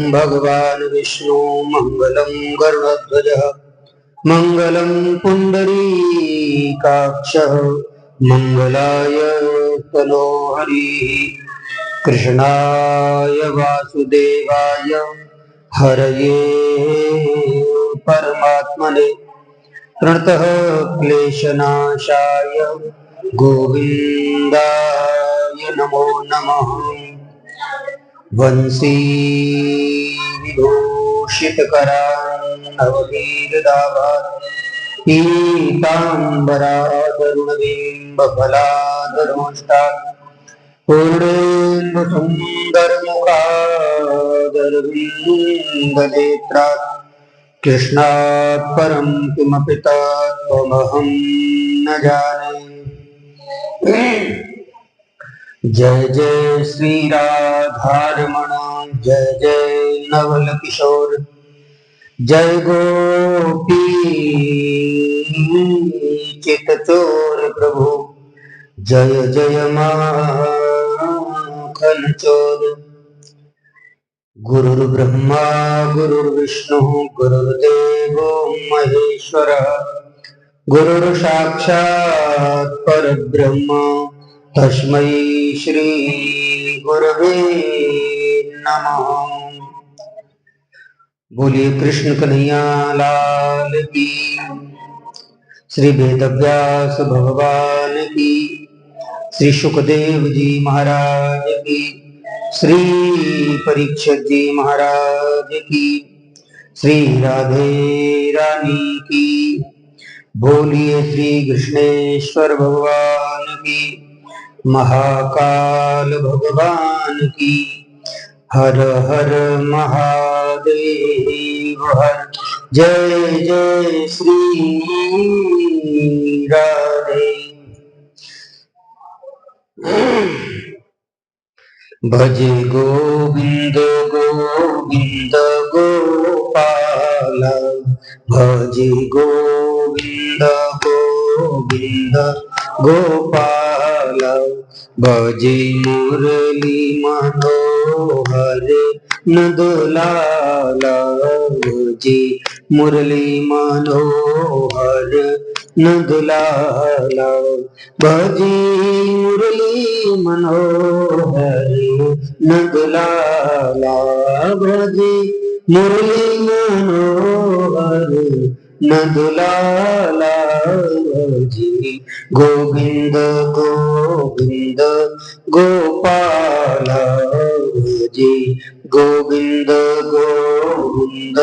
भगवान् विष्णु मंगलं गरुडध्वजः मंगलं पुंडरीकाक्षः मंगलाय तनोहरिः कृष्णाय वासुदेवाय हरये परमात्मने प्रणतः क्लेशनाशाय गोविन्दाय नमो नमः। वंशी विभूषितकरान्नवनीलदाभात् पीताम्बरादरुणबिम्बफलादरोष्टात् पूर्णेन्दुसुन्दरमुखादरविन्दनेत्रात् कृष्णात् परं किमपि तत्त्वमहं न जाने। जय जय श्री राधारमण जय जय नवल किशोर जय गोपी चित चोर प्रभु जय जय माखन चोर। गुरुर्ब्रह्मा गुरुर्विष्णु गुरुर्देवो महेश्वरः गुरुर्साक्षात् परब्रह्म तस्मै श्री गुरवे नमः। बोलिए कृष्ण कन्हैया लाल की, श्री वेदव्यास भगवान की, श्री सुखदेव जी महाराज की, श्री परीक्षित जी महाराज की, श्री राधे रानी की। बोलिए श्री कृष्णेश्वर भगवान की, महाकाल भगवान की। हर हर महादेव हर जय जय श्री राधे। भजे गोविंद गोविंद गोपाल भजे गोविंद गोविंद गोपाल भजे मुरली मनोहर नंदलाल भजे मुरली मनोहर नंदलाल भजे मुरली मनोहर नंदलाल भजे मुरली मनोहर नंदलाल भजे गोविंद गोविंद गोपाल भजे गोविंद गोविंद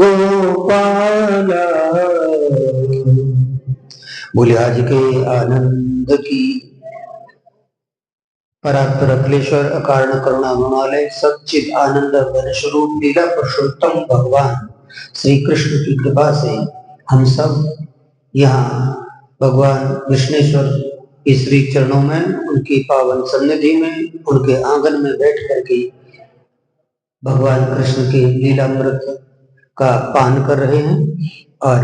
गोपाल। बोले आज के आनंद की। परात्पर अखिलेश्वर अकारण करुणा गुणालय सच्चिद आनंद घन स्वरूप लीला पुरुषोत्तम भगवान श्री कृष्ण की कृपा से हम सब यहाँ भगवान कृष्णेश्वर के श्री चरणों में उनकी पावन सन्निधि में उनके आंगन में बैठ करके भगवान कृष्ण के लीलामृत का पान कर रहे हैं। और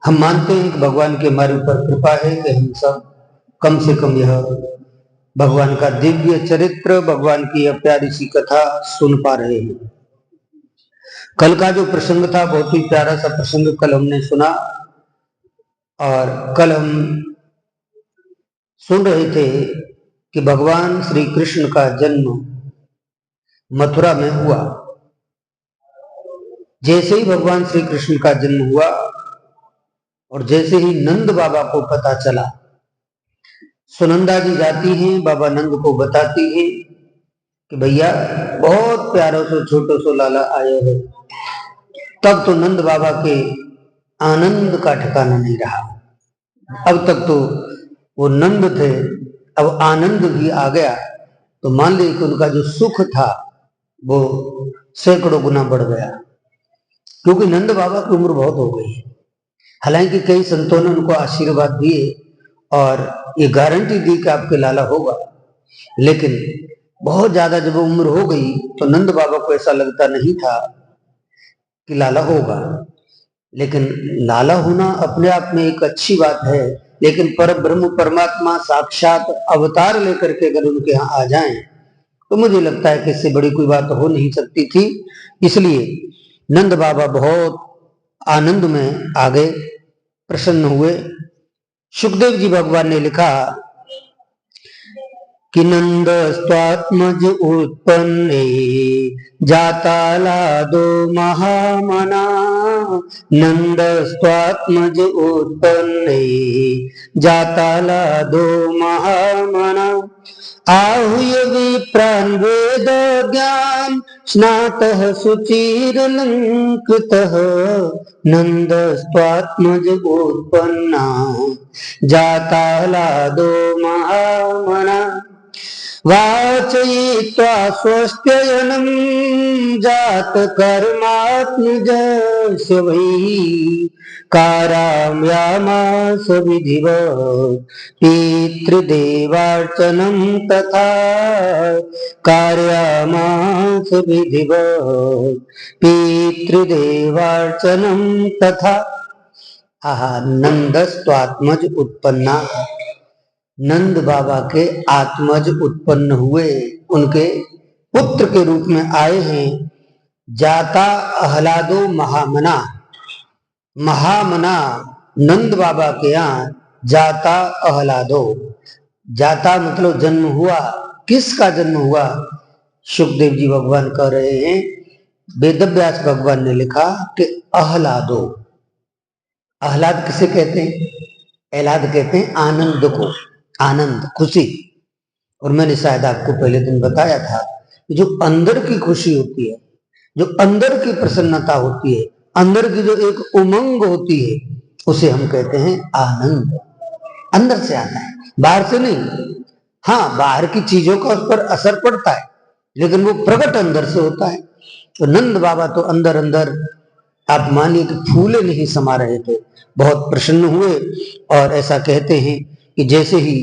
हम मानते हैं कि भगवान के हमारे ऊपर कृपा है कि हम सब कम से कम यह भगवान का दिव्य चरित्र भगवान की यह प्यारी सी कथा सुन पा रहे हैं। कल का जो प्रसंग था बहुत ही प्यारा सा प्रसंग कल हमने सुना। और कल हम सुन रहे थे कि भगवान श्री कृष्ण का जन्म मथुरा में हुआ। जैसे ही भगवान श्री कृष्ण का जन्म हुआ और जैसे ही नंद बाबा को पता चला, सुनंदा जी जाती हैं बाबा नंद को बताती है कि भैया बहुत प्यारो सो छोटो सो लाला आयो है। तब तो नंद बाबा के आनंद का ठिकाना नहीं रहा। अब तक तो वो नंद थे, अब आनंद भी आ गया। तो मान लीजिए कि उनका जो सुख था वो सैकड़ों गुना बढ़ गया, क्योंकि नंद बाबा की उम्र बहुत हो गई। हालांकि कई संतों ने उनको आशीर्वाद दिए और ये गारंटी दी कि आपके लाला होगा, लेकिन बहुत ज्यादा जब उम्र हो गई तो नंद बाबा को ऐसा लगता नहीं था कि लाला होगा। लेकिन लाला होना अपने आप में एक अच्छी बात है, लेकिन पर ब्रह्म परमात्मा साक्षात अवतार लेकर के अगर उनके यहाँ आ जाएं तो मुझे लगता है कि इससे बड़ी कोई बात हो नहीं सकती थी। इसलिए नंद बाबा बहुत आनंद में आ गए, प्रसन्न हुए। सुखदेव जी भगवान ने लिखा कि नंद स्वात्मज उत्पन्ने जाता लादो महामना। नंद स्वात्मज उत्पन्ने जाता लादो महामना। आहूय विप्रान् वेद ज्ञान स्नातः शुचिरलंकृतः। नंद स्वात्मज उत्पन्ना जाता लादो महामना। वाचयित्वा स्वस्त्ययनं जातकर्मात्मजस्य वै कारयामास विधिवत् पितृदेवार्चनं तथा। कारयामास विधिवत् पितृदेवार्चनं तथा। नंदस्त्वात्मज उत्पन्ना, नंद बाबा के आत्मज उत्पन्न हुए, उनके पुत्र के रूप में आए हैं। जाता अहलादो महामना, महामना नंद बाबा के यहाँ जाता अहलादो। जाता मतलब जन्म हुआ, किसका जन्म हुआ? सुखदेव जी भगवान कह रहे हैं, वेदव्यास भगवान ने लिखा कि अहलादो। आह्लाद किसे कहते हैं? एलाद कहते हैं आनंद को, आनंद, खुशी। और मैंने शायद आपको पहले दिन बताया था कि जो अंदर की खुशी होती है, जो अंदर की प्रसन्नता होती है, अंदर की जो एक उमंग होती है, उसे हम कहते हैं आनंद। अंदर से आता है, बाहर से नहीं। हाँ, बाहर की चीजों का उस पर असर पड़ता है, लेकिन वो प्रकट अंदर से होता है। तो नंद बाबा तो अंदर अंदर, आप मानिए कि फूले नहीं समा रहे थे, बहुत प्रसन्न हुए। और ऐसा कहते हैं कि जैसे ही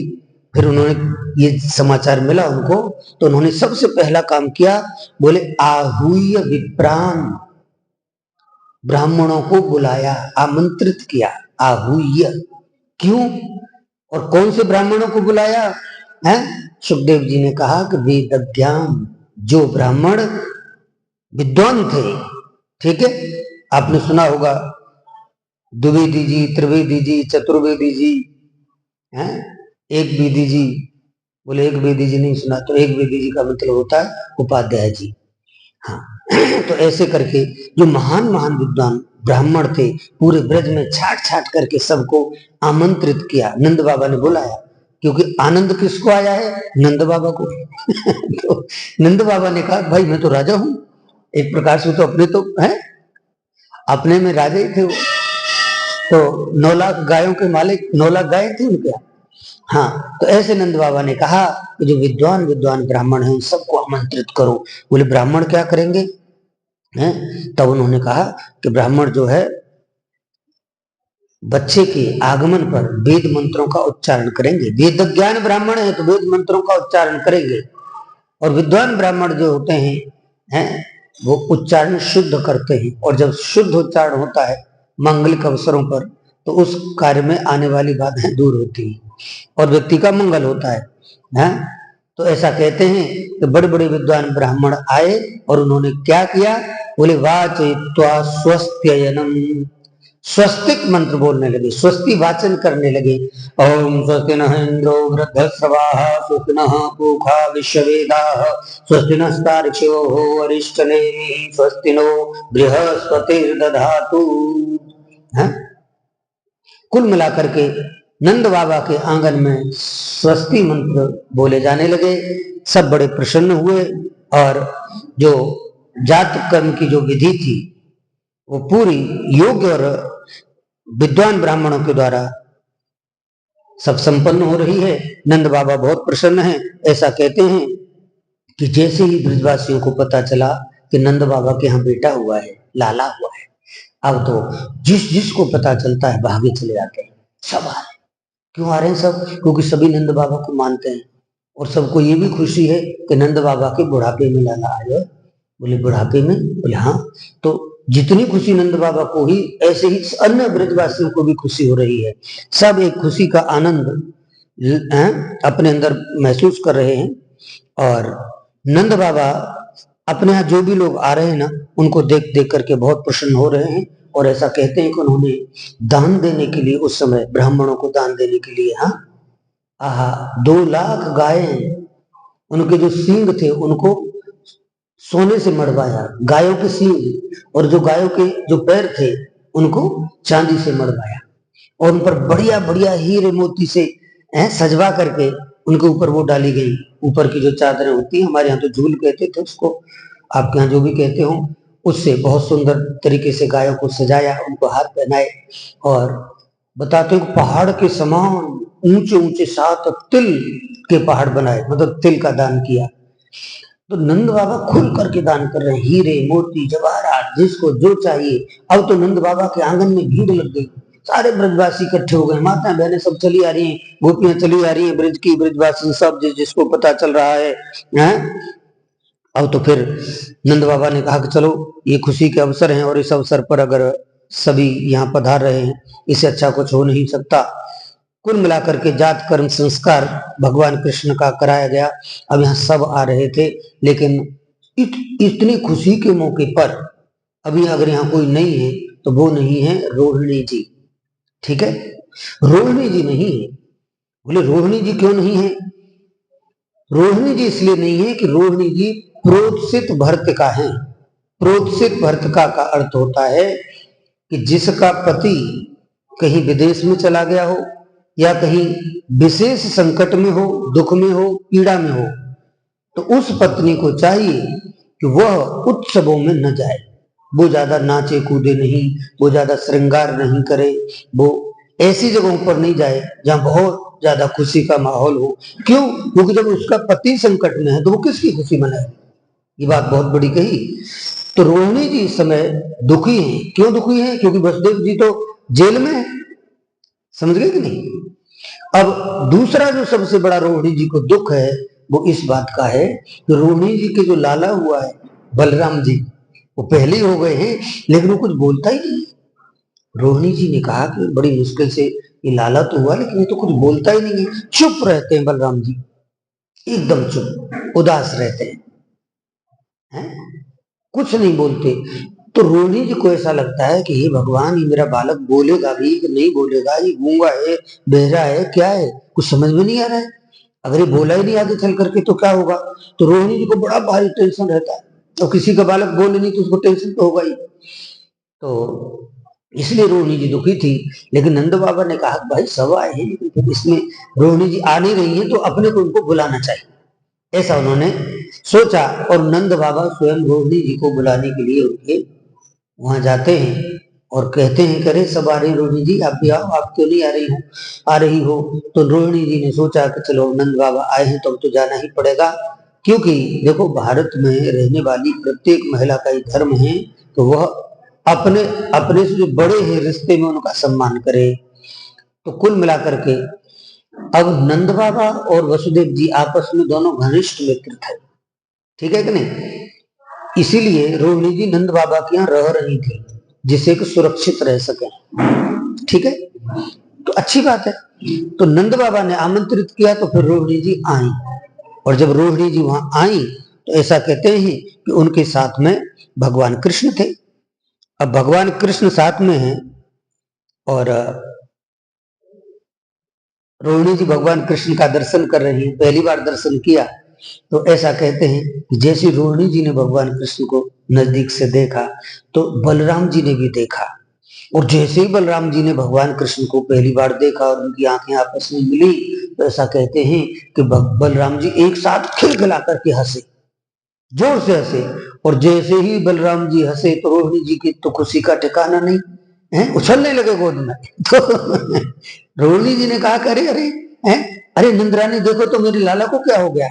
फिर उन्होंने ये समाचार मिला उनको, तो उन्होंने सबसे पहला काम किया, बोले आहूय विप्रान, ब्राह्मणों को बुलाया, आमंत्रित किया। आहूय, क्यों और कौन से ब्राह्मणों को बुलाया है? सुखदेव जी ने कहा कि वेदज्ञान, जो ब्राह्मण विद्वान थे, ठीक है, आपने सुना होगा द्विवेदी जी, त्रिवेदी जी, चतुर्वेदी जी, हैं, एक वेदी जी। बोले एक वेदी जी नहीं सुना, तो एक वेदी जी का मतलब होता है उपाध्याय जी। हाँ, तो ऐसे करके जो महान महान विद्वान ब्राह्मण थे, पूरे ब्रज में छाट छाट करके सबको आमंत्रित किया। नंद बाबा ने बुलाया, क्योंकि आनंद किसको आया है? नंद बाबा को। तो नंद बाबा ने कहा, भाई मैं तो राजा हूं, एक प्रकार से तो अपने तो है, अपने में राजा ही थे वो। तो 9 लाख गायों के मालिक, 9 लाख गायें थी उनके। हाँ, तो ऐसे नंद बाबा ने कहा कि जो विद्वान विद्वान ब्राह्मण हैं उन सबको आमंत्रित करो। बोले ब्राह्मण क्या करेंगे? हैं? तब उन्होंने कहा कि ब्राह्मण जो है बच्चे के आगमन पर वेद मंत्रों का उच्चारण करेंगे। वेद ज्ञान ब्राह्मण है तो वेद मंत्रों का उच्चारण करेंगे। और विद्वान ब्राह्मण जो होते हैं वो उच्चारण शुद्ध करते हैं। और जब शुद्ध उच्चारण होता है मांगलिक अवसरों पर, तो उस कार्य में आने वाली बाधाएं दूर होती हैं और व्यक्ति का मंगल होता है। तो ऐसा कहते हैं कि बड़े बड़े विद्वान ब्राह्मण आए और उन्होंने क्या किया? बोले वाचयित्वा स्वस्त्ययनम, स्वस्तिक मंत्र बोलने लगे, स्वस्ति वाचन करने लगे। ओम स्वस्ति नः इंद्रो वृद्धश्रवाः, स्वस्ति नः पूषा विश्ववेदाः, स्वस्ति नस्तार्क्ष्यो अरिष्टनेमिः, स्वस्ति नो बृहस्पतिर्दधातु। कुल मिलाकर के नंद बाबा के आंगन में स्वस्ति मंत्र बोले जाने लगे। सब बड़े प्रसन्न हुए और जो जात कर्म की जो विधि थी वो पूरी योग्य और विद्वान ब्राह्मणों के द्वारा सब संपन्न हो रही है। नंद बाबा बहुत प्रसन्न हैं। ऐसा कहते हैं कि जैसे ही ब्रजवासियों को पता चला कि नंद बाबा के यहाँ बेटा हुआ है, लाला हुआ है, अब तो जिस जिसको पता चलता है भागे चले जाते हैं। सब आ रहे, क्यों आ रहे हैं सब? क्योंकि सभी नंद बाबा को मानते हैं और सबको ये भी खुशी है कि नंद बाबा के बुढ़ापे में लाला आए। बोले बुढ़ापे में? बोले हाँ। तो जितनी खुशी नंद बाबा को ही, ऐसे ही अन्य ब्रजवासियों को भी खुशी हो रही है। सब एक खुशी का आनंद अपने अंदर महसूस कर रहे हैं। और नंद बाबा अपने यहाँ जो भी लोग आ रहे हैं ना, उनको देख देख करके बहुत प्रसन्न हो रहे हैं, और ऐसा कहते हैं कि उन्होंने दान देने के लिए उस समय ब्राह्मणों को दान देने के लिए, हाँ, आहा, 2 लाख गायें, उनके जो सींग थे उनको सोने से मढ़वाया, गायों के सींग, और जो गायों के जो पैर थे उनको चांदी से मढ़वाया, और उन पर बढ़िया बढ़िया हीरे मोती से सजवा करके उनके ऊपर वो डाली गई, ऊपर की जो चादरें होती है, हमारे यहाँ तो झूल कहते थे उसको, आपके यहाँ जो भी कहते हो, उससे बहुत सुंदर तरीके से गायों को सजाया, उनको हाथ पहनाए, और बताते हो पहाड़ के समान ऊंचे ऊंचे 7 तिल के पहाड़ बनाए, मतलब तिल का दान किया। तो नंद बाबा खुल करके दान कर रहे हैं, हीरे मोती जवाहरात, जिसको जो चाहिए। अब तो नंद बाबा के आंगन में भीड़ लग गई, सारे ब्रजवासी इकट्ठे हो गए, माता बहनें सब चली आ रही हैं, गोपियां चली आ रही हैं, ब्रज की ब्रजवासी सब जिसको पता चल रहा है, हैं? अब तो फिर नंद बाबा ने कहा कि चलो ये खुशी के अवसर हैं, और इस अवसर पर अगर सभी यहाँ पधार रहे हैं, इससे अच्छा कुछ हो नहीं सकता। कुल मिलाकर के जात कर्म संस्कार भगवान कृष्ण का कराया गया। अब यहाँ सब आ रहे थे, लेकिन इतनी खुशी के मौके पर अभी अगर यहाँ कोई नहीं है तो वो नहीं है रोहिणी जी, ठीक है, रोहिणी जी नहीं है। बोले रोहिणी जी क्यों नहीं है? रोहिणी जी इसलिए नहीं है कि रोहिणी जी प्रोत्सित भर्तका है। प्रोत्सित भर्तका का अर्थ होता है कि जिसका पति कहीं विदेश में चला गया हो, या कहीं विशेष संकट में हो, दुख में हो, पीड़ा में हो, तो उस पत्नी को चाहिए कि वह उत्सवों में न जाए, वो ज्यादा नाचे कूदे नहीं, वो ज्यादा श्रृंगार नहीं करे, वो ऐसी जगहों पर नहीं जाए जहां बहुत ज्यादा खुशी का माहौल हो। क्यों? क्योंकि जब उसका पति संकट में है तो वो किसकी खुशी मनाए? ये बात बहुत बड़ी कही। तो रोहिणी जी इस समय दुखी है। क्यों दुखी है? क्योंकि वसुदेव जी तो जेल में है, समझ गए कि नहीं? अब दूसरा जो सबसे बड़ा रोहिणी जी को दुख है वो इस बात का है कि रोहिणी जी के जो लाला हुआ है बलराम जी, वो पहले हो गए हैं, लेकिन वो कुछ बोलता ही नहीं। रोहिणी जी ने कहा कि बड़ी मुश्किल से ये लाला तो हुआ, लेकिन ये तो कुछ बोलता ही नहीं है। चुप रहते हैं बलराम जी, एकदम चुप, उदास रहते हैं, कुछ नहीं बोलते। तो रोहिणी जी को ऐसा लगता है कि हे भगवान, ये मेरा बालक बोलेगा भी कि नहीं बोलेगा, ये गूंगा है, बहरा है, क्या है, कुछ समझ में नहीं आ रहा है। अगर ये बोला ही नहीं आगे चल करके तो क्या होगा? तो रोहिणी जी को बड़ा भारी टेंशन रहता है, और किसी का बालक बोले नहीं तो उसको टेंशन तो होगा ही। तो इसलिए रोहिणी जी दुखी थी। लेकिन नंद बाबा ने कहा भाई सब आए हैं, लेकिन फिर इसमें रोहिणी जी आ नहीं रही है तो अपने को उनको बुलाना चाहिए, ऐसा उन्होंने सोचा। और नंद बाबा स्वयं रोहिणी जी को बुलाने के लिए उनके वहां जाते हैं और कहते हैं करे सब आ रही रोहिणी जी, आप भी आओ, आप क्यों नहीं आ रही हो? तो रोहिणी जी ने सोचा कि चलो नंद बाबा आए हैं तो अब तो जाना ही पड़ेगा, क्योंकि देखो भारत में रहने वाली प्रत्येक महिला का ही धर्म है तो वह अपने अपने से जो बड़े हैं रिश्ते में उनका सम्मान करे। तो कुल मिलाकर के अब नंद बाबा और वसुदेव जी आपस में दोनों घनिष्ठ मित्र थे, ठीक है कि नहीं? इसीलिए रोहिणी जी नंद बाबा के यहाँ रह रही थी, जिससे कि सुरक्षित रह सके, ठीक है, तो अच्छी बात है। तो नंद बाबा ने आमंत्रित किया तो फिर रोहिणी जी आई, और जब रोहिणी जी वहां आई तो ऐसा कहते हैं कि उनके साथ में भगवान कृष्ण थे। अब भगवान कृष्ण साथ में हैं, और रोहिणी जी भगवान कृष्ण का दर्शन कर रही हैं, पहली बार दर्शन किया। तो ऐसा कहते हैं कि जैसे रोहिणी जी ने भगवान कृष्ण को नजदीक से देखा तो बलराम जी ने भी देखा, और जैसे ही बलराम जी ने भगवान कृष्ण को पहली बार देखा और उनकी आंखें आपस में मिली, तो ऐसा कहते हैं कि बलराम जी एक साथ खिलखिला करके हंसे, जोर से हंसे। और जैसे ही बलराम जी हंसे तो रोहिणी जी की तो खुशी का ठिकाना नहीं है, उछलने लगे गोद में। तो रोहिणी जी ने कहा अरे अरे है, अरे नंदरानी देखो तो मेरे लाला को क्या हो गया,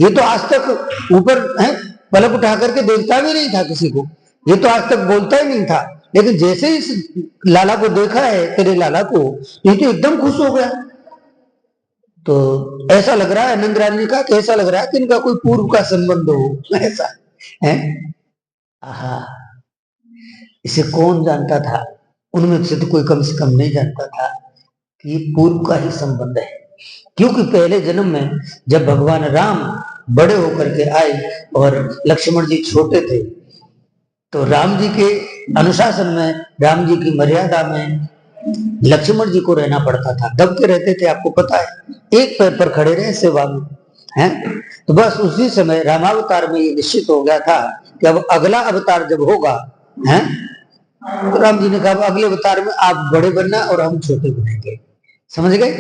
ये तो आज तक ऊपर है पलक उठा करके देखता भी नहीं था किसी को, ये तो आज तक बोलता ही नहीं था, लेकिन जैसे ही इस लाला को देखा है, तेरे लाला को, ये तो एकदम खुश हो गया। तो ऐसा लग रहा है, नंदरानी ने कहा कि ऐसा लग रहा है कि इनका कोई पूर्व का संबंध हो, ऐसा है। आहा, इसे कौन जानता था? उनमें से तो कोई कम से कम नहीं जानता था कि ये पूर्व का ही संबंध है, क्योंकि पहले जन्म में जब भगवान राम बड़े होकर के आए और लक्ष्मण जी छोटे थे, तो राम जी के अनुशासन में, राम जी की मर्यादा में लक्ष्मण जी को रहना पड़ता था, दब के रहते थे, आपको पता है, एक पैर पर खड़े रहे सेवा में, हैं। तो बस उसी समय रामावतार में ये निश्चित हो गया था कि अब अगला अवतार जब होगा, हैं, तो राम जी ने कहा अगले अवतार में आप बड़े बनना और हम छोटे बनेंगे। समझ गए?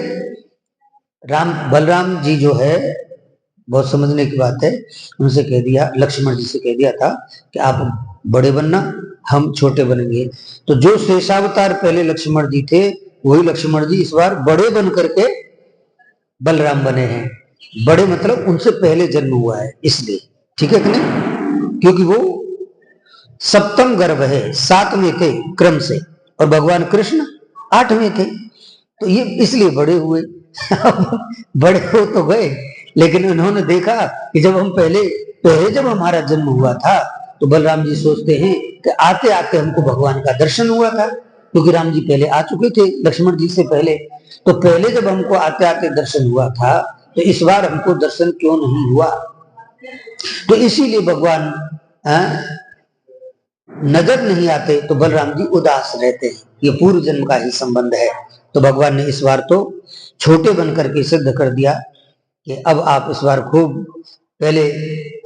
बलराम जी जो है, बहुत समझने की बात है, उनसे कह दिया, लक्ष्मण जी से कह दिया था कि आप बड़े बनना, हम छोटे बनेंगे। तो जो शेषावतार पहले लक्ष्मण जी थे, वही लक्ष्मण जी इस बार बड़े बन करके बलराम बने हैं। बड़े मतलब उनसे पहले जन्म हुआ है इसलिए, ठीक है कि नहीं? क्योंकि वो सप्तम गर्भ है, 7वें थे क्रम से, और भगवान कृष्ण 8वें थे, तो ये इसलिए बड़े हुए। बड़े हो तो गए, लेकिन उन्होंने देखा कि जब हम पहले जब हमारा जन्म हुआ था, तो बलराम जी सोचते हैं कि आते आते हमको भगवान का दर्शन हुआ था, क्योंकि राम जी पहले आ चुके थे लक्ष्मण जी से पहले, तो पहले जब हमको आते आते दर्शन हुआ था, तो इस बार हमको दर्शन क्यों नहीं हुआ? तो इसीलिए भगवान नजर नहीं आते, तो बलराम जी उदास रहते हैं। ये पूर्व जन्म का ही संबंध है। तो भगवान ने इस बार तो छोटे बनकर के सिद्ध कर दिया कि अब आप इस बार खूब, पहले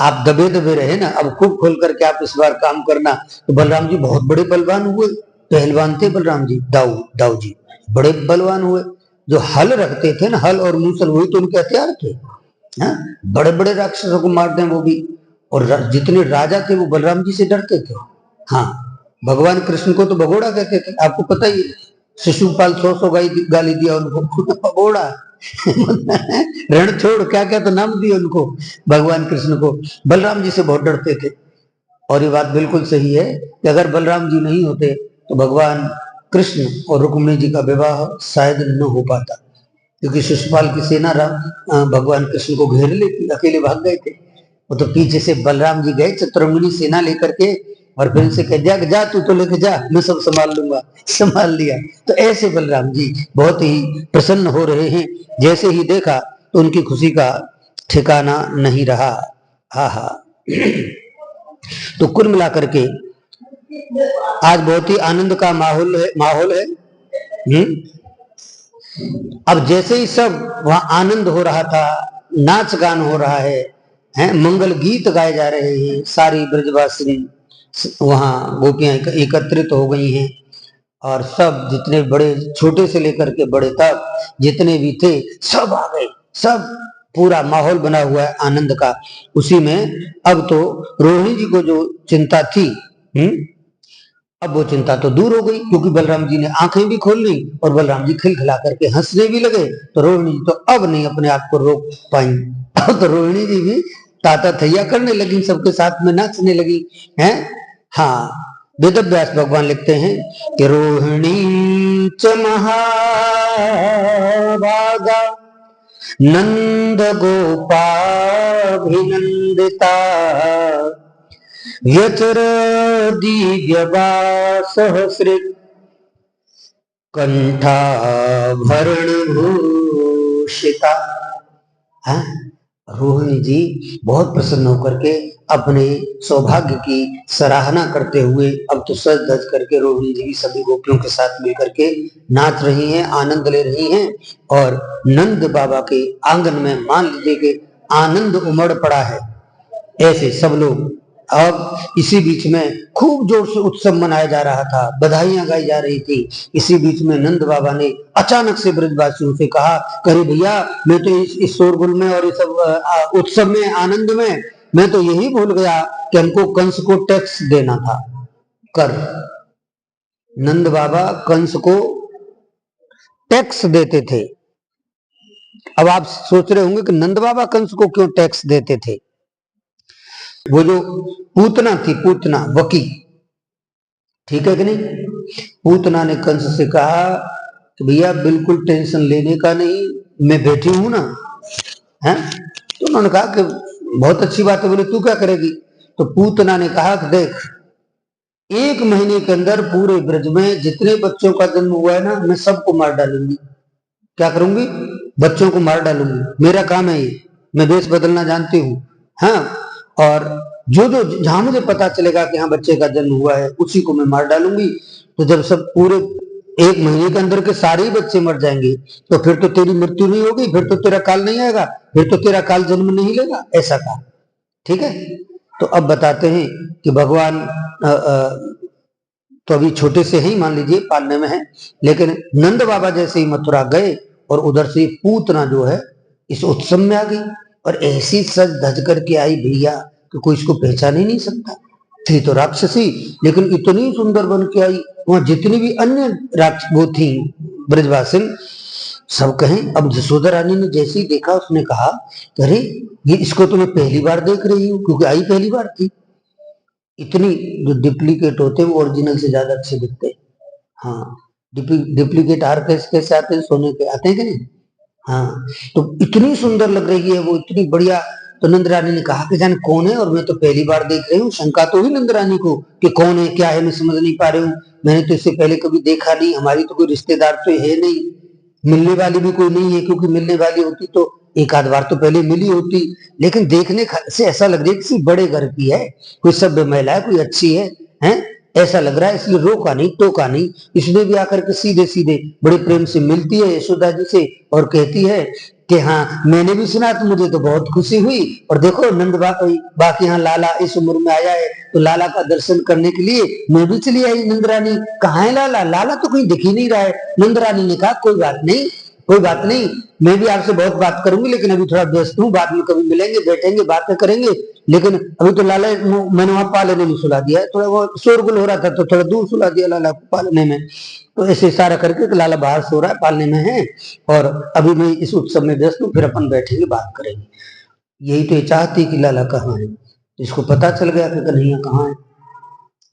आप दबे दबे रहे ना, अब खूब खोल करके आप इस बार काम करना। तो बलराम जी बहुत बड़े बलवान हुए, पहलवान थे बलराम जी। दाऊ जी बड़े बलवान हुए, जो हल रखते थे ना, हल और मूसल, वही तो उनके हथियार थे। बड़े बड़े राक्षसों को मारते हैं वो भी, और जितने राजा थे वो बलराम जी से डरते थे। हाँ, भगवान कृष्ण को तो भगोड़ा कहते थे, आपको पता ही। शिशुपाल 100 गाली दिया उनको, भगोड़ा। रण छोड़, क्या क्या तो नाम दिए उनको, भगवान कृष्ण को। बलराम जी से बहुत डरते थे। और ये बात बिल्कुल सही है कि अगर बलराम जी नहीं होते तो भगवान कृष्ण और रुक्मिणी जी का विवाह शायद न हो पाता, क्योंकि शिशुपाल की सेना भगवान कृष्ण को घेर लेती, अकेले भाग गए थे। वो तो पीछे से बलराम जी गए चतुरंगिनी सेना लेकर के, और फिर उनसे कह दिया कि जा तू तो लेके जा, मैं सब संभाल लूंगा। संभाल लिया। तो ऐसे बलराम जी बहुत ही प्रसन्न हो रहे हैं, जैसे ही देखा तो उनकी खुशी का ठिकाना नहीं रहा। हा हा। तो कुल मिलाकर के आज बहुत ही आनंद का माहौल है। अब जैसे ही सब वहां आनंद हो रहा था, नाच गान हो रहा है, मंगल गीत गाए जा रहे हैं, सारी ब्रजवासिनी वहां गोपियां एकत्रित हो गई हैं, और सब जितने बड़े, छोटे से लेकर के बड़े तक जितने भी थे सब आ गए। सब पूरा माहौल बना हुआ है आनंद का। उसी में अब तो रोहिणी जी को जो चिंता थी, अब वो चिंता तो दूर हो गई, क्योंकि बलराम जी ने आंखें भी खोल ली और बलराम जी खिलखिला करके हंसने भी लगे। तो रोहिणी जी तो अब नहीं अपने आप को रोक पाई। तो रोहिणी जी भी ताता थैया करने लगी, सबके साथ में नाचने लगी हैं। हाँ, वेद व्यास भगवान लिखते हैं कि रोहिणी च महाभागा नंद गोपाभिनंदिता व्यचर दिव्यवासहस्रे कंठाभरण भूषिता। रोहिणी जी बहुत प्रसन्न होकर के अपने सौभाग्य की सराहना करते हुए अब तो सज धज करके रोहिणी जी सभी गोपियों के साथ मिलकर के नाच रही हैं, आनंद ले रही हैं। और नंद बाबा के आंगन में मान लीजिए कि आनंद उमड़ पड़ा है। ऐसे सब लोग, अब इसी बीच में खूब जोर से उत्सव मनाया जा रहा था, बधाइयां गाई जा रही थी। इसी बीच में नंद बाबा ने अचानक से ब्रजवासियों से कहा, करे भैया, मैं तो इस शोरगुल में और इस उत्सव में, आनंद में, मैं तो यही भूल गया कि हमको कंस को टैक्स देना था, कर। नंद बाबा कंस को टैक्स देते थे। अब आप सोच रहे होंगे कि नंद बाबा कंस को क्यों टैक्स देते थे? वो जो पूतना थी, पूतना वकी, ठीक है कि नहीं, पूतना ने कंस से कहा कि भैया बिल्कुल टेंशन लेने का नहीं, मैं बैठी हूं ना, है। तो उन्होंने कहा कि बहुत अच्छी बात है। बोले तू क्या करेगी? तो पूतना ने कहा कि देख, 1 महीने के अंदर पूरे ब्रज में जितने बच्चों का जन्म हुआ है ना, मैं सबको मार डालूंगी। क्या करूंगी? बच्चों को मार डालूंगी, मेरा काम है ये, मैं वेश बदलना जानती हूँ। हाँ, और जो जो जहां मुझे पता चलेगा कि हाँ बच्चे का जन्म हुआ है उसी को मैं मार डालूंगी। तो जब सब पूरे 1 महीने के अंदर के सारे ही बच्चे मर जाएंगे तो फिर तो तेरी मृत्यु नहीं होगी, फिर तो तेरा काल नहीं आएगा, फिर तो तेरा काल जन्म नहीं लेगा, ऐसा कहा। ठीक है, तो अब बताते हैं कि भगवान तो अभी छोटे से ही मान लीजिए पालने में है, लेकिन नंद बाबा जैसे ही मथुरा गए और उधर से पूतना जो है इस उत्सव में आ गई और ऐसी सज धज करके आई भैया कि कोई इसको पहचान ही नहीं सकता। थी तो राक्षसी लेकिन इतनी सुंदर बन के आई, वहां जितनी भी अन्य राक्ष वो थी ब्रजवासिन सब कहें। अब जसोदा रानी ने जैसे ही देखा उसने कहा अरे ये इसको तो मैं पहली बार देख रही हूँ, क्योंकि आई पहली बार थी। इतनी जो डुप्लीकेट होते हैं वो ओरिजिनल से ज्यादा अच्छे दिखते हैं। हाँ, डुप्लीकेट हार कैसे आते हैं, सोने के आते हैं कि नहीं। हाँ, तो इतनी सुंदर लग रही है वो, इतनी बढ़िया। तो नंद रानी ने कहा कि जाने कौन है, और मैं तो पहली बार देख रही हूँ। शंका तो हुई नंद रानी को कि कौन है क्या है, मैं समझ नहीं पा रही हूँ, मैंने तो इससे पहले कभी देखा नहीं, हमारी तो कोई रिश्तेदार तो है नहीं, मिलने वाली भी कोई नहीं है, क्योंकि मिलने वाली होती तो एक आध बार तो पहले मिली होती। लेकिन देखने से ऐसा लग रहा है किसी बड़े घर की है, कोई सभ्य महिला है, कोई अच्छी है, हैं ऐसा लग रहा है। इसलिए रोका नहीं टोका नहीं, इसने भी आकर के सीधे सीधे बड़े प्रेम से मिलती है यशोदा जी से और कहती है कि हाँ मैंने भी सुना, तो मुझे तो बहुत खुशी हुई। और देखो नंद बाकी यहाँ लाला इस उम्र में आया है, तो लाला का दर्शन करने के लिए मैं भी चली आई। नंद रानी कहाँ है लाला, लाला तो कहीं दिख ही नहीं रहा है। नंद रानी ने कहा कोई बात नहीं, कोई बात नहीं, मैं भी आपसे बहुत बात करूंगी, लेकिन अभी थोड़ा व्यस्त हूँ, बाद में कभी मिलेंगे, बैठेंगे, बातें करेंगे। लेकिन अभी तो लाला मैंने वहां पालने में सुला दिया है, थोड़ा वो शोरगुल हो रहा था तो थोड़ा दूर सुला दिया लाला को पालने में। तो ऐसे इशारा करके कि लाला बाहर सो रहा है, पालने में है, और अभी मैं इस उत्सव में व्यस्त हूँ, फिर अपन बैठेंगे बात करेंगे। यही तो ये चाहती कि लाला कहाँ है। तो इसको पता चल गया कि कन्हैया कहाँ है।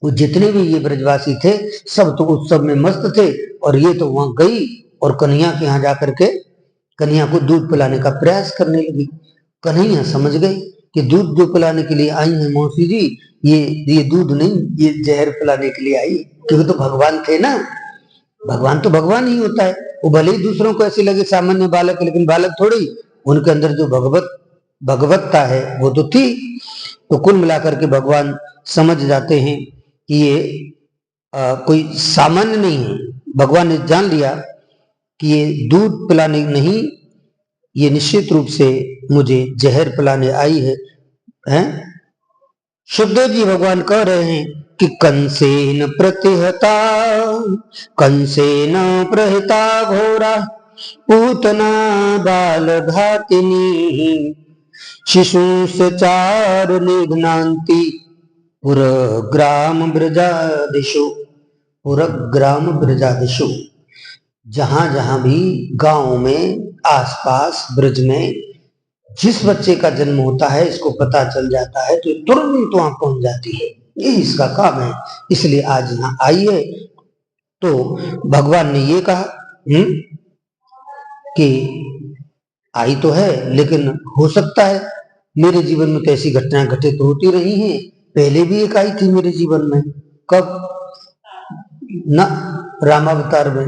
वो जितने भी ये ब्रजवासी थे सब तो उत्सव में मस्त थे, और ये तो वहां गई और कन्हैया के यहाँ जाकर के कन्हैया को दूध पिलाने का प्रयास करने लगी। कन्हैया समझ गई कि दूध जो पिलाने के लिए आई है मौसी जी, ये दूध नहीं, ये जहर पिलाने के लिए आई। क्योंकि तो भगवान थे ना, भगवान तो भगवान ही होता है। वो भले ही दूसरों को ऐसे लगे सामान्य बालक, लेकिन बालक थोड़ी, उनके अंदर जो भगवत्ता है वो तो थी। तो कुल मिलाकर के भगवान समझ जाते हैं कि ये कोई सामान्य नहीं है। भगवान ने जान लिया कि ये दूध पिलाने नहीं, ये निश्चित रूप से मुझे जहर पिलाने आई है, हैं? सुखदेव जी भगवान कह रहे हैं कि कंसेन प्रतिहता, कंसेन प्रहिता घोरा, पूतना बाल घातिनी, शिशु से चार निघ्नांति, पुरग्राम ब्रजादिशु, पुरग्राम ब्रजादिशु। जहां जहां भी गांव में आसपास ब्रज में जिस बच्चे का जन्म होता है इसको पता चल जाता है तो तुरंत वहां पहुंच जाती है, यही इसका काम है, इसलिए आज यहाँ आई है। तो भगवान ने ये कहा कि आई तो है, लेकिन हो सकता है मेरे जीवन में तो ऐसी घटनाएं घटित होती रही हैं, पहले भी एक आई थी मेरे जीवन में। कब न, रामावतार में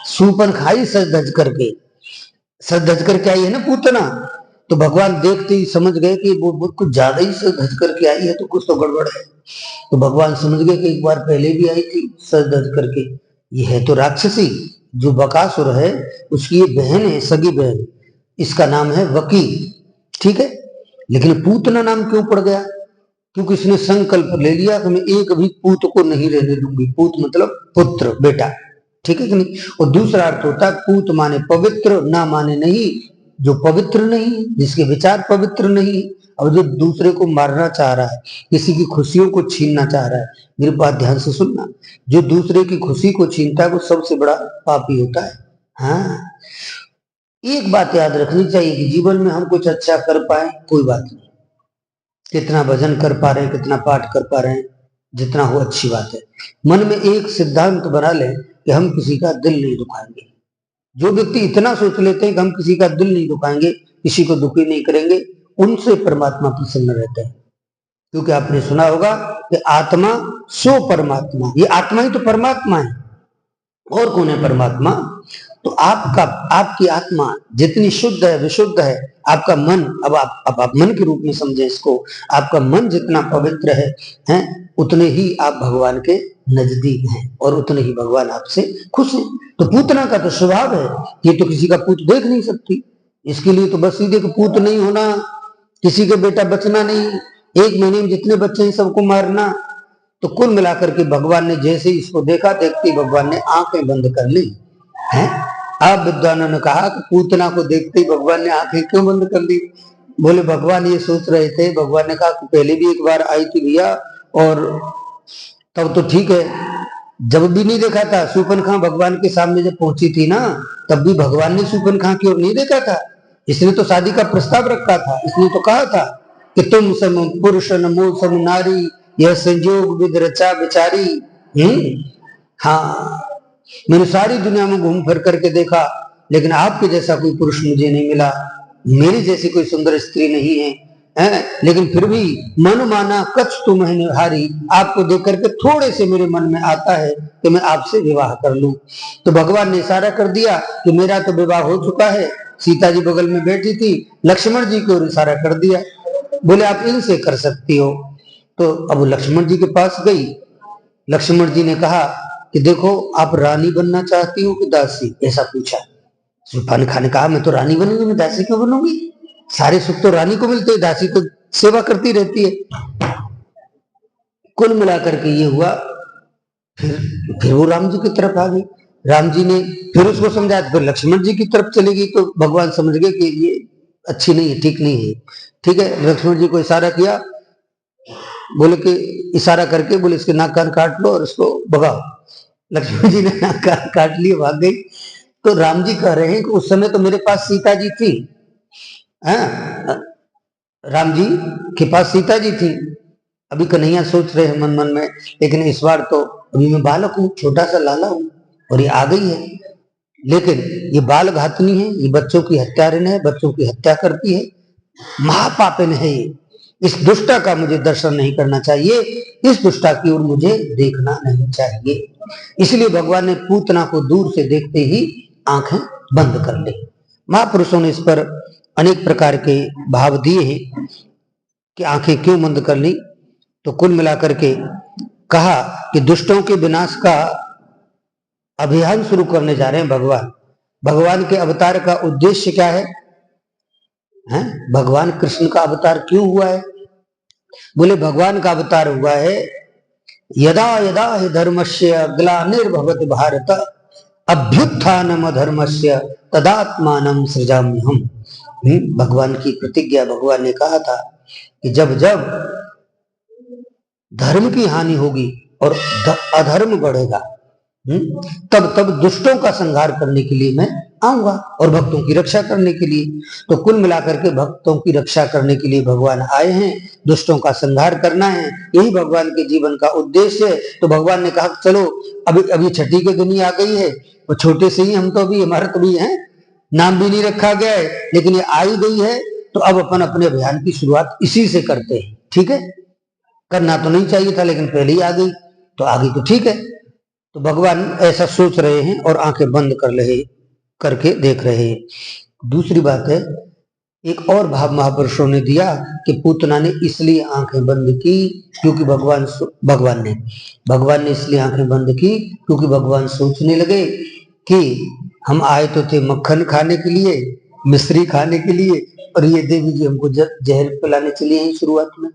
सूपन खाई सज धज करके, सज धज करके आई है ना पूतना। तो भगवान देखते ही समझ गए कि वो कुछ ज्यादा ही सज धज करके आई है, तो कुछ तो गड़बड़ है। तो भगवान समझ गए कि एक बार पहले भी आई थी सज धज करके, ये है तो राक्षसी। जो बकासुर है उसकी ये बहन है, सगी बहन, इसका नाम है वकी। ठीक है, लेकिन पूतना नाम क्यों पड़ गया? क्योंकि इसने संकल्प ले लिया कि मैं एक भी पूत को नहीं रहने दूंगी। पूत मतलब पुत्र, बेटा, ठीक है कि नहीं। और दूसरा अर्थ होता है पूत माने पवित्र, ना माने नहीं, जो पवित्र नहीं, जिसके विचार पवित्र नहीं, और जो दूसरे को मारना चाह रहा है, किसी की खुशियों को छीनना चाह रहा है। मेरी बात ध्यान से सुनना, जो दूसरे की खुशी को छीनता है वो सबसे बड़ा पापी होता है। हाँ, एक बात याद रखनी चाहिए कि जीवन में हम कुछ अच्छा कर पाए कोई बात नहीं, कितना भजन कर पा रहे हैं, कितना पाठ कर पा रहे हैं, जितना हो अच्छी बात है। मन में एक सिद्धांत बना लें कि हम किसी का दिल नहीं दुखाएंगे। जो व्यक्ति इतना सोच लेते हैं कि हम किसी का दिल नहीं दुखाएंगे, किसी को दुखी नहीं करेंगे, उनसे परमात्मा प्रसन्न रहता है। क्योंकि आपने सुना होगा कि आत्मा सो परमात्मा, ये आत्मा ही तो परमात्मा है, और कौन है परमात्मा? तो आपका, आपकी आत्मा जितनी शुद्ध है, विशुद्ध है, आपका मन, अब आप मन के रूप में समझे इसको, आपका मन जितना पवित्र है, उतने ही आप भगवान के नजदीक हैं और उतने ही भगवान आपसे खुश हैं। तो पूतना का तो स्वभाव है, ये तो किसी का पूत देख नहीं सकती, इसके लिए तो बस सीधे पूत नहीं होना, किसी का बेटा बचना नहीं, 1 महीने में जितने बच्चे हैं सबको मारना। तो कुल मिलाकर के भगवान ने जैसे इसको देखा, देखते भगवान ने आंखें बंद कर ली हैं। अब विद्वानों ने कहा कि पूतना को देखते ही भगवान ने आंखें क्यों बंद कर ली? बोले भगवान ये सोच रहे थे, भगवान ने कहा कि पहले भी एक बार आई थी भैया, और तब तो ठीक है, जब भी नहीं देखा था। शूर्पणखा भगवान के सामने जब पहुंची थी ना, तब भी भगवान ने शूर्पणखा की ओर नहीं देखा था, इसने तो शादी का प्रस्ताव रखा था, इसने तो कहा था कि तुम सम पुरुष नमो सम नारी, यह संयोग विद रचा बिचारी। हाँ, मैंने सारी दुनिया में घूम फिर करके देखा, लेकिन आपके जैसा कोई पुरुष मुझे नहीं मिला, मेरी जैसी कोई सुंदर स्त्री नहीं है, लेकिन फिर भी मन माना कछ तुम है निहारी, आपको देख करके थोड़े से मेरे मन में आता है कि मैं आपसे विवाह कर लूं। तो भगवान ने इशारा कर दिया कि मेरा तो विवाह हो चुका है। सीता जी बगल में बैठी थी, लक्ष्मण जी को इशारा कर दिया, बोले आप इनसे कर सकती हो। तो अब लक्ष्मण जी के पास गई, लक्ष्मण जी ने कहा कि देखो आप रानी बनना चाहती हो कि दासी, ऐसा पूछा। शूर्पणखा ने कहा मैं तो रानी बनूंगी, मैं दासी क्यों बनूंगी, सारे सुख तो रानी को मिलते हैं, दासी तो सेवा करती रहती है। कुल मिलाकर के ये हुआ। फिर वो राम जी की तरफ आ गई, राम जी ने फिर उसको समझाया, फिर लक्ष्मण जी की तरफ चली गई। तो भगवान समझ गए कि ये अच्छी नहीं है, ठीक नहीं है। ठीक है, लक्ष्मण जी को इशारा किया, बोले कि इशारा करके बोले इसके नाक कान काट लो और इसको भगाओ। लक्ष्मण जी ने नाक कान काट लिए, भाग गई। तो राम जी कह रहे हैं कि उस समय तो मेरे पास सीता जी थी, राम जी के पास सीता जी थी। अभी कन्हैया सोच रहे हैं मन मन में, लेकिन इस बार तो अभी मैं बालक हूँ, छोटा सा लाला हूँ, और ये आ गई है। लेकिन ये बाल घातनी है, ये बच्चों की हत्यारिन है, बच्चों की हत्या करती है, महापापिन है ये, इस दुष्टा का मुझे दर्शन नहीं करना चाहिए, इस दुष्टा की ओर मुझे देखना नहीं चाहिए। इसलिए भगवान ने पूतना को दूर से देखते ही आंखें बंद कर ली। महापुरुषों ने इस पर अनेक प्रकार के भाव दिए हैं कि आंखें क्यों बंद कर ली। तो कुल मिलाकर के कहा कि दुष्टों के विनाश का अभियान शुरू करने जा रहे हैं भगवान। भगवान के अवतार का उद्देश्य क्या है? भगवान कृष्ण का अवतार क्यों हुआ है? बोले भगवान का अवतार हुआ है यदा यदा हि धर्मस्य ग्लानिर्भवति भारत अभ्युत्थानम धर्मस्य तदात्मानं सृजाम्यहम्। भगवान की प्रतिज्ञा, भगवान ने कहा था कि जब जब धर्म की हानि होगी और अधर्म बढ़ेगा, तब तब दुष्टों का संहार करने के लिए मैं आऊंगा और भक्तों की रक्षा करने के लिए। तो कुल मिलाकर के भक्तों की रक्षा करने के लिए भगवान आए हैं, दुष्टों का संहार करना है, यही भगवान के जीवन का उद्देश्य है। तो भगवान ने कहा चलो अभी अभी छठी की दुनिया आ गई है, वो छोटे से ही हम तो अभी, हमारा तो भी है, नाम भी नहीं रखा गया है, लेकिन ये आई गई है, तो अब अपन अपने अभियान की शुरुआत इसी से करते हैं। ठीक है, करना तो नहीं चाहिए था, लेकिन पहले ही आ गई तो आ गई तो ठीक है। तो भगवान ऐसा सोच रहे हैं और आंखें बंद करके देख रहे हैं। दूसरी बात है, एक और भाव महापुरुषों ने दिया कि पूतना ने इसलिए आंखें बंद की क्योंकि भगवान ने इसलिए आंखें बंद की क्योंकि भगवान सोचने लगे कि हम आए तो थे मक्खन खाने के लिए, मिश्री खाने के लिए, और ये देवी जी हमको जहर पिलाने चली हैं शुरुआत में,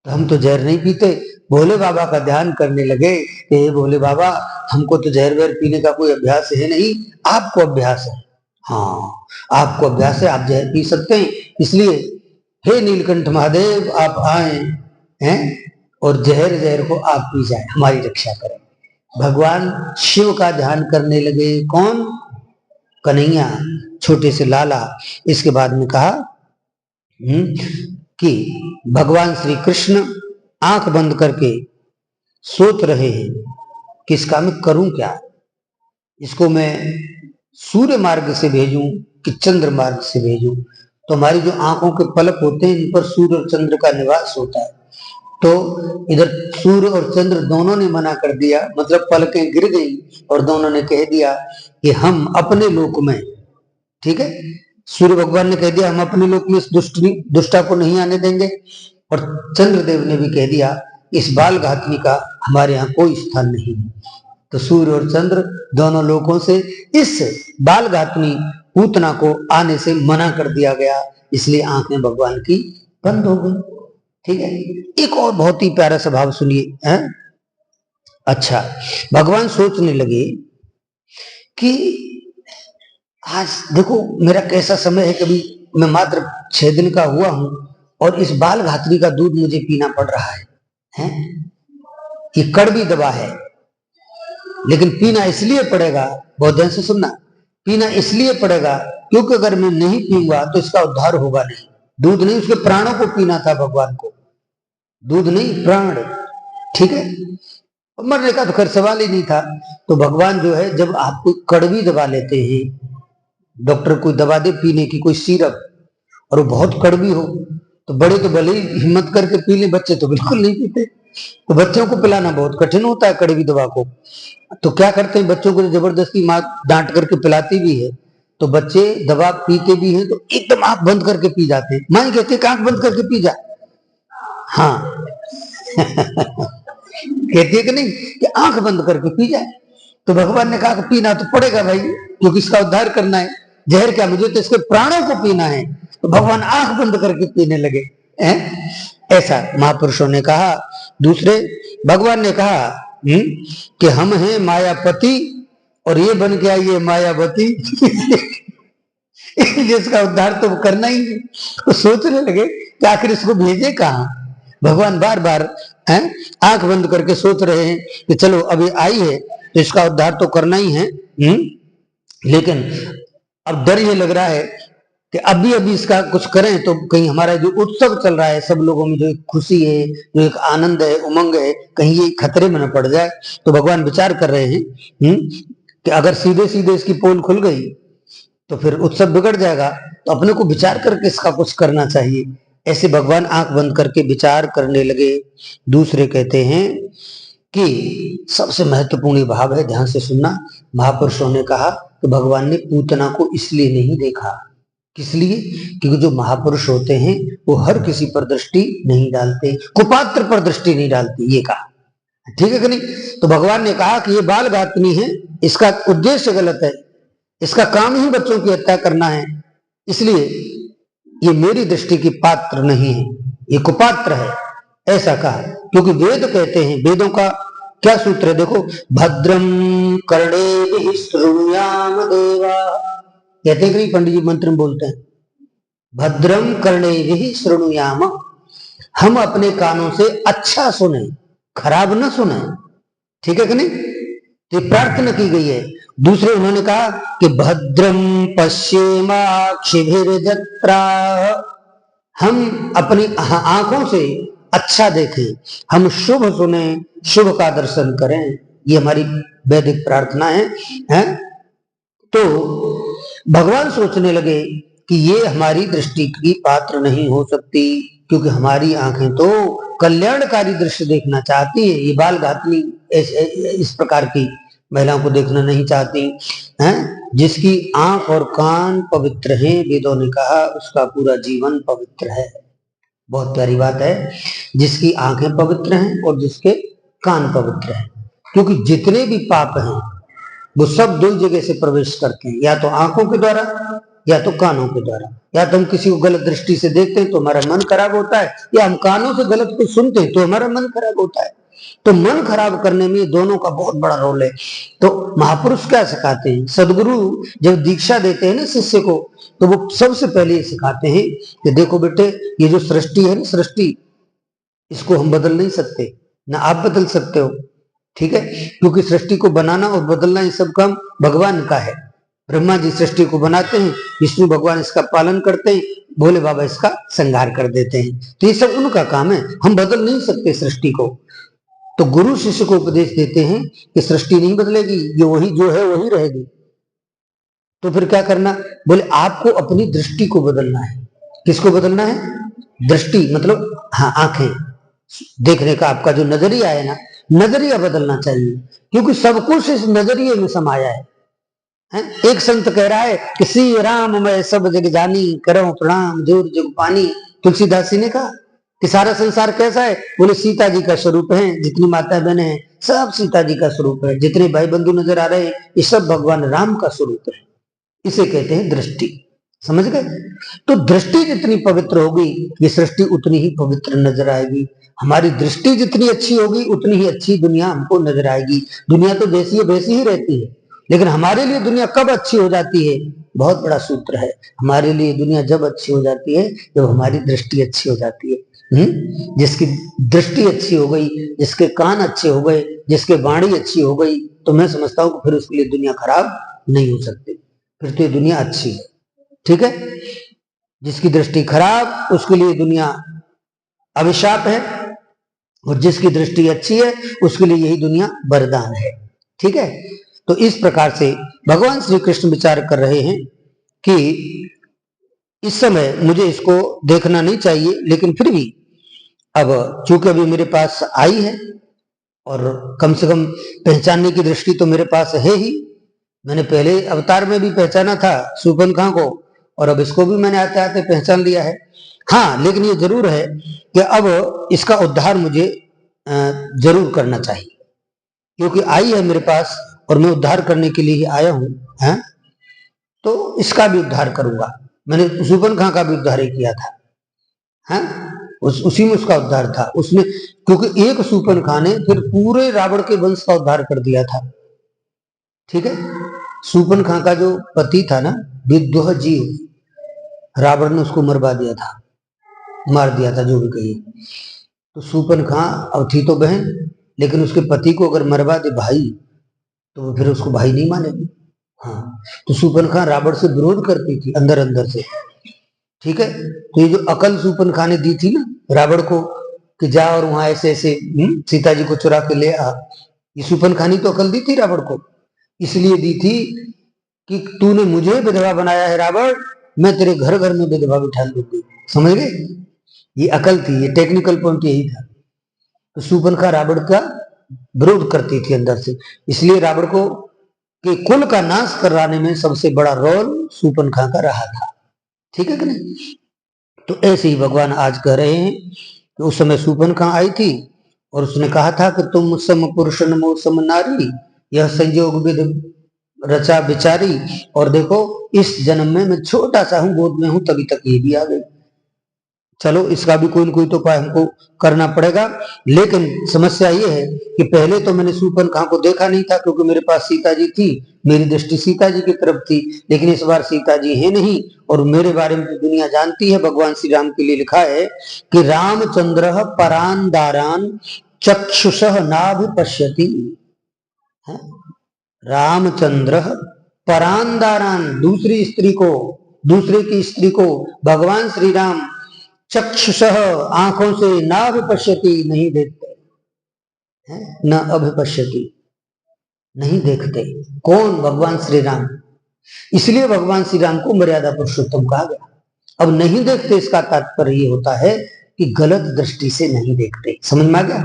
तो हम तो जहर नहीं पीते। भोले बाबा का ध्यान करने लगे कि भोले बाबा हमको तो जहर वहर पीने का कोई अभ्यास है नहीं, आपको अभ्यास है। हाँ, आपको अभ्यास है, आप जहर पी सकते हैं, इसलिए हे नीलकंठ महादेव आप आए हैं और जहर को आप पी जाए, हमारी रक्षा करें। भगवान शिव का ध्यान करने लगे। कौन? कन्हैया, छोटे से लाला। इसके बाद में कहा कि भगवान श्री कृष्ण आंख बंद करके सोच रहे हैं कि इसका मैं करूं क्या, इसको मैं सूर्य मार्ग से भेजूं कि चंद्र मार्ग से भेजूं। तो हमारी जो आंखों के पलक होते हैं, इन पर सूर्य और चंद्र का निवास होता है। तो इधर सूर्य और चंद्र दोनों ने मना कर दिया, मतलब पलकें गिर गई और दोनों ने कह दिया कि हम अपने लोक में, ठीक है, सूर्य भगवान ने कह दिया हम अपने लोक में इस दुष्टा को नहीं आने देंगे, और चंद्रदेव ने भी कह दिया इस बाल घातनी का हमारे यहाँ कोई स्थान नहीं। तो सूर्य और चंद्र दोनों लोकों से इस बाल घातनी पूतना को आने से मना कर दिया गया, इसलिए आंखें भगवान की बंद हो गई। ठीक है, एक और बहुत ही प्यारा स्वभाव सुनिए, है? अच्छा, भगवान सोचने लगे कि आज देखो मेरा कैसा समय है, कभी मैं मात्र 6 दिन का हुआ हूं और इस बाल घातनी का दूध मुझे पीना पड़ रहा है? ये कड़वी दवा है, लेकिन पीना इसलिए पड़ेगा, बहुत ध्यान से सुनना, पीना इसलिए पड़ेगा क्योंकि अगर मैं नहीं पीऊंगा तो इसका उद्धार होगा नहीं। दूध नहीं, उसके प्राणों को पीना था भगवान को, दूध नहीं प्राण। ठीक है, मरने का तो खैर सवाल ही नहीं था। तो भगवान जो है, जब आप कोई कड़वी दवा लेते हैं, डॉक्टर कोई दवा दे पीने की, कोई सिरप, और वो बहुत कड़वी हो, तो बड़े तो भले ही हिम्मत करके पी ले, बच्चे तो बिल्कुल नहीं पीते। तो बच्चों को पिलाना बहुत कठिन होता है कड़वी दवा को। तो क्या करते हैं, बच्चों को जबरदस्ती माँ डांट करके पिलाती भी है, तो बच्चे दवा पीते भी हैं तो एकदम आंख बंद करके पी जाते हैं। माँ कहती है आंख बंद करके पी जा, हाँ कहती है कि नहीं कि आंख बंद करके पी जाए। तो भगवान ने कहा कि पीना तो पड़ेगा भाई, क्योंकि इसका उद्धार करना है। जहर क्या, मुझे तो इसके प्राणों को पीना है। तो भगवान आंख बंद करके पीने लगे, हैं? ऐसा महापुरुषों ने कहा। दूसरे भगवान ने कहा कि हम हैं मायापति और ये बन के आई है मायावती जिसका उद्धार तो करना ही है। तो सोचने लगे कि आखिर इसको भेजे कहां। भगवान बार बार आंख बंद करके सोच रहे हैं कि चलो अभी आई है तो इसका उद्धार तो करना ही है, लेकिन अब डर ये लग रहा है कि अभी अभी इसका कुछ करें तो कहीं हमारा जो उत्सव चल रहा है, सब लोगों में जो एक खुशी है, जो एक आनंद है, उमंग है, कहीं ये खतरे में न पड़ जाए। तो भगवान विचार कर रहे हैं कि अगर सीधे सीधे इसकी पोल खुल गई तो फिर उत्सव बिगड़ जाएगा, तो अपने को विचार करके इसका कुछ करना चाहिए। ऐसे भगवान आंख बंद करके विचार करने लगे। दूसरे कहते हैं कि सबसे महत्वपूर्ण भाव है, ध्यान से सुनना। महापुरुषों ने कहा कि भगवान ने पूतना को इसलिए नहीं देखा, किस लिए? क्योंकि जो महापुरुष होते हैं वो हर किसी पर दृष्टि नहीं डालते, कुपात्र पर दृष्टि नहीं डालते, ये कहा। ठीक है कि नहीं? तो भगवान ने कहा कि ये बाल घातनी है, इसका उद्देश्य गलत है, इसका काम ही बच्चों की हत्या करना है, इसलिए ये मेरी दृष्टि की पात्र नहीं है, ये कुपात्र है, ऐसा कहा। क्योंकि वेद कहते हैं, वेदों का क्या सूत्र है देखो, भद्रम कर्णेभिः शृणुयाम देवा, कहते हैं कि पंडित जी मंत्र में बोलते हैं, भद्रम कर्णेभिः शृणुयाम, हम अपने कानों से अच्छा सुने, खराब न सुने। ठीक है कि नहीं? तो प्रार्थना की गई है। दूसरे उन्होंने कहा कि भद्रम पश्येमाक्षिभिर्जत्रा, हम अपनी आंखों से अच्छा देखें, हम शुभ सुने, शुभ का दर्शन करें, ये हमारी वैदिक प्रार्थना है? तो भगवान सोचने लगे कि ये हमारी दृष्टि की पात्र नहीं हो सकती, क्योंकि हमारी आंखें तो कल्याणकारी दृश्य देखना चाहती है। ये बाल घातनी इस प्रकार की महिलाओं को देखना नहीं चाहती हैं। जिसकी आंख और कान पवित्र हैं, वेदों ने कहा उसका पूरा जीवन पवित्र है। बहुत प्यारी बात है, जिसकी आंखें पवित्र हैं और जिसके कान पवित्र हैं, क्योंकि जितने भी पाप हैं वो सब दो जगह से प्रवेश करते हैं, या तो आंखों के द्वारा या तो कानों के द्वारा। या तो हम किसी को गलत दृष्टि से देखते हैं तो हमारा मन खराब होता है, या हम कानों से गलत कुछ सुनते हैं तो हमारा मन खराब होता है। तो मन खराब करने में दोनों का बहुत बड़ा रोल है। तो महापुरुष क्या सिखाते हैं, सदगुरु जब दीक्षा देते हैं ना शिष्य को, तो वो सबसे पहले ये सिखाते हैं कि देखो बेटे, ये जो सृष्टि है ना, सृष्टि, इसको हम बदल नहीं सकते, ना आप बदल सकते हो। ठीक है, क्योंकि सृष्टि को बनाना और बदलना ये सब काम भगवान का है। ब्रह्मा जी सृष्टि को बनाते हैं, विष्णु भगवान इसका पालन करते हैं, भोले बाबा इसका संहार कर देते हैं। तो ये सब उनका काम है, हम बदल नहीं सकते सृष्टि को। तो गुरु शिष्य को उपदेश देते हैं कि सृष्टि नहीं बदलेगी, ये वही जो है वही रहेगी। तो फिर क्या करना, बोले आपको अपनी दृष्टि को बदलना है। किसको बदलना है? दृष्टि मतलब हाँ, आंखें देखने का आपका जो नजरिया है ना, नजरिया बदलना चाहिए, क्योंकि सब कुछ इस नजरिए में समाया है। है? एक संत कह रहा है कि श्री राम मैं सब जग जानी, करो प्रणाम जोर जुग पानी। तुलसीदास जी ने कहा कि सारा संसार कैसा है? बोले सीता जी का स्वरूप है, जितनी माता बहने हैं सब सीता जी का स्वरूप है, जितने भाई बंधु नजर आ रहे हैं ये सब भगवान राम का स्वरूप है। इसे कहते हैं दृष्टि। समझ गए? तो दृष्टि जितनी पवित्र होगी ये सृष्टि उतनी ही पवित्र नजर आएगी। हमारी दृष्टि जितनी अच्छी होगी उतनी ही अच्छी दुनिया हमको नजर आएगी। दुनिया तो जैसी है वैसी ही रहती है, लेकिन हमारे लिए दुनिया कब अच्छी हो जाती है? बहुत बड़ा सूत्र है। हमारे लिए दुनिया जब अच्छी हो जाती है जब हमारी दृष्टि अच्छी हो जाती है। जिसकी दृष्टि अच्छी हो गई, जिसके कान अच्छे हो गए, जिसके वाणी अच्छी हो गई, तो मैं समझता हूं कि फिर उसके लिए दुनिया खराब नहीं हो सकती, फिर तो ये दुनिया अच्छी है। ठीक है? जिसकी दृष्टि खराब उसके लिए दुनिया अभिशाप है, और जिसकी दृष्टि अच्छी है उसके लिए यही दुनिया वरदान है। ठीक है? तो इस प्रकार से भगवान श्री कृष्ण विचार कर रहे हैं कि इस समय मुझे इसको देखना नहीं चाहिए, लेकिन फिर भी अब चूंकि अभी मेरे पास आई है और कम से कम पहचानने की दृष्टि तो मेरे पास है ही। मैंने पहले अवतार में भी पहचाना था शूर्पणखा को, और अब इसको भी मैंने आते आते पहचान लिया है। हाँ, लेकिन ये जरूर है कि अब इसका उद्धार मुझे जरूर करना चाहिए, क्योंकि आई है मेरे पास और मैं उद्धार करने के लिए ही आया हूं। है? तो इसका भी उद्धार करूंगा। मैंने शूर्पणखा का भी उद्धार ही किया था। है? उसी में उसका उद्धार था उसमें, क्योंकि एक शूर्पणखा ने फिर पूरे रावण के वंश का उद्धार कर दिया था। ठीक है? शूर्पणखा का जो पति था ना, विद्रोह जीव, रावण ने उसको मरवा दिया था, मार दिया था, जो भी कहिए। तो शूर्पणखा अब थी तो बहन, लेकिन उसके पति को अगर मरवा दे भाई तो वो फिर उसको भाई नहीं मानेगी। हाँ, तो शूर्पणखा रावण से विरोध करती थी अंदर अंदर से। ठीक है? तो ये जो अकल शूर्पणखा ने दी थी ना रावण को कि जा और वहां ऐसे ऐसे सीता जी को चुरा के ले आ, ये शूर्पणखा ने तो अकल दी थी रावण को। इसलिए दी थी कि तूने मुझे विधवा बनाया है रावण, मैं तेरे घर घर में विधवा बिठा लूंगी। समझ गए? ये अकल थी, ये टेक्निकल पॉइंट यही था। तो शूर्पणखा रावण का विरोध करती थी अंदर से, इसलिए रावण को के कुल का नाश कराने में सबसे बड़ा रोल शूर्पणखा का रहा था। ठीक है कि नहीं? तो ऐसे ही भगवान आज कह रहे हैं कि उस समय शूर्पणखा आई थी और उसने कहा था कि तुम सम पुरुष नमो सम नारी, यह संयोग विद रचा बिचारी। और देखो इस जन्म में मैं छोटा सा हूं, गोद में हूं, तभी तक ये भी आ गई। चलो इसका भी कोई न कोई तो उपाय हमको करना पड़ेगा। लेकिन समस्या ये है कि पहले तो मैंने शूर्पणखा को देखा नहीं था, क्योंकि मेरे पास सीता जी थी, मेरी दृष्टि सीता जी की तरफ थी। लेकिन इस बार सीता जी है नहीं, और मेरे बारे में दुनिया जानती है। भगवान श्री राम के लिए लिखा है कि रामचंद्र परान दारान चक्षुषः नाभिपश्यति। रामचंद्र परांदारान, दूसरी स्त्री को, दूसरे की स्त्री को भगवान श्री राम चक्षुषः आंखों से न अभिपश्यति, नहीं देखते हैं, न अभिपश्यति, नहीं देखते। कौन? भगवान श्री राम। इसलिए भगवान श्री राम को मर्यादा पुरुषोत्तम कहा गया। अब नहीं देखते इसका तात्पर्य ये होता है कि गलत दृष्टि से नहीं देखते। समझ में आ गया?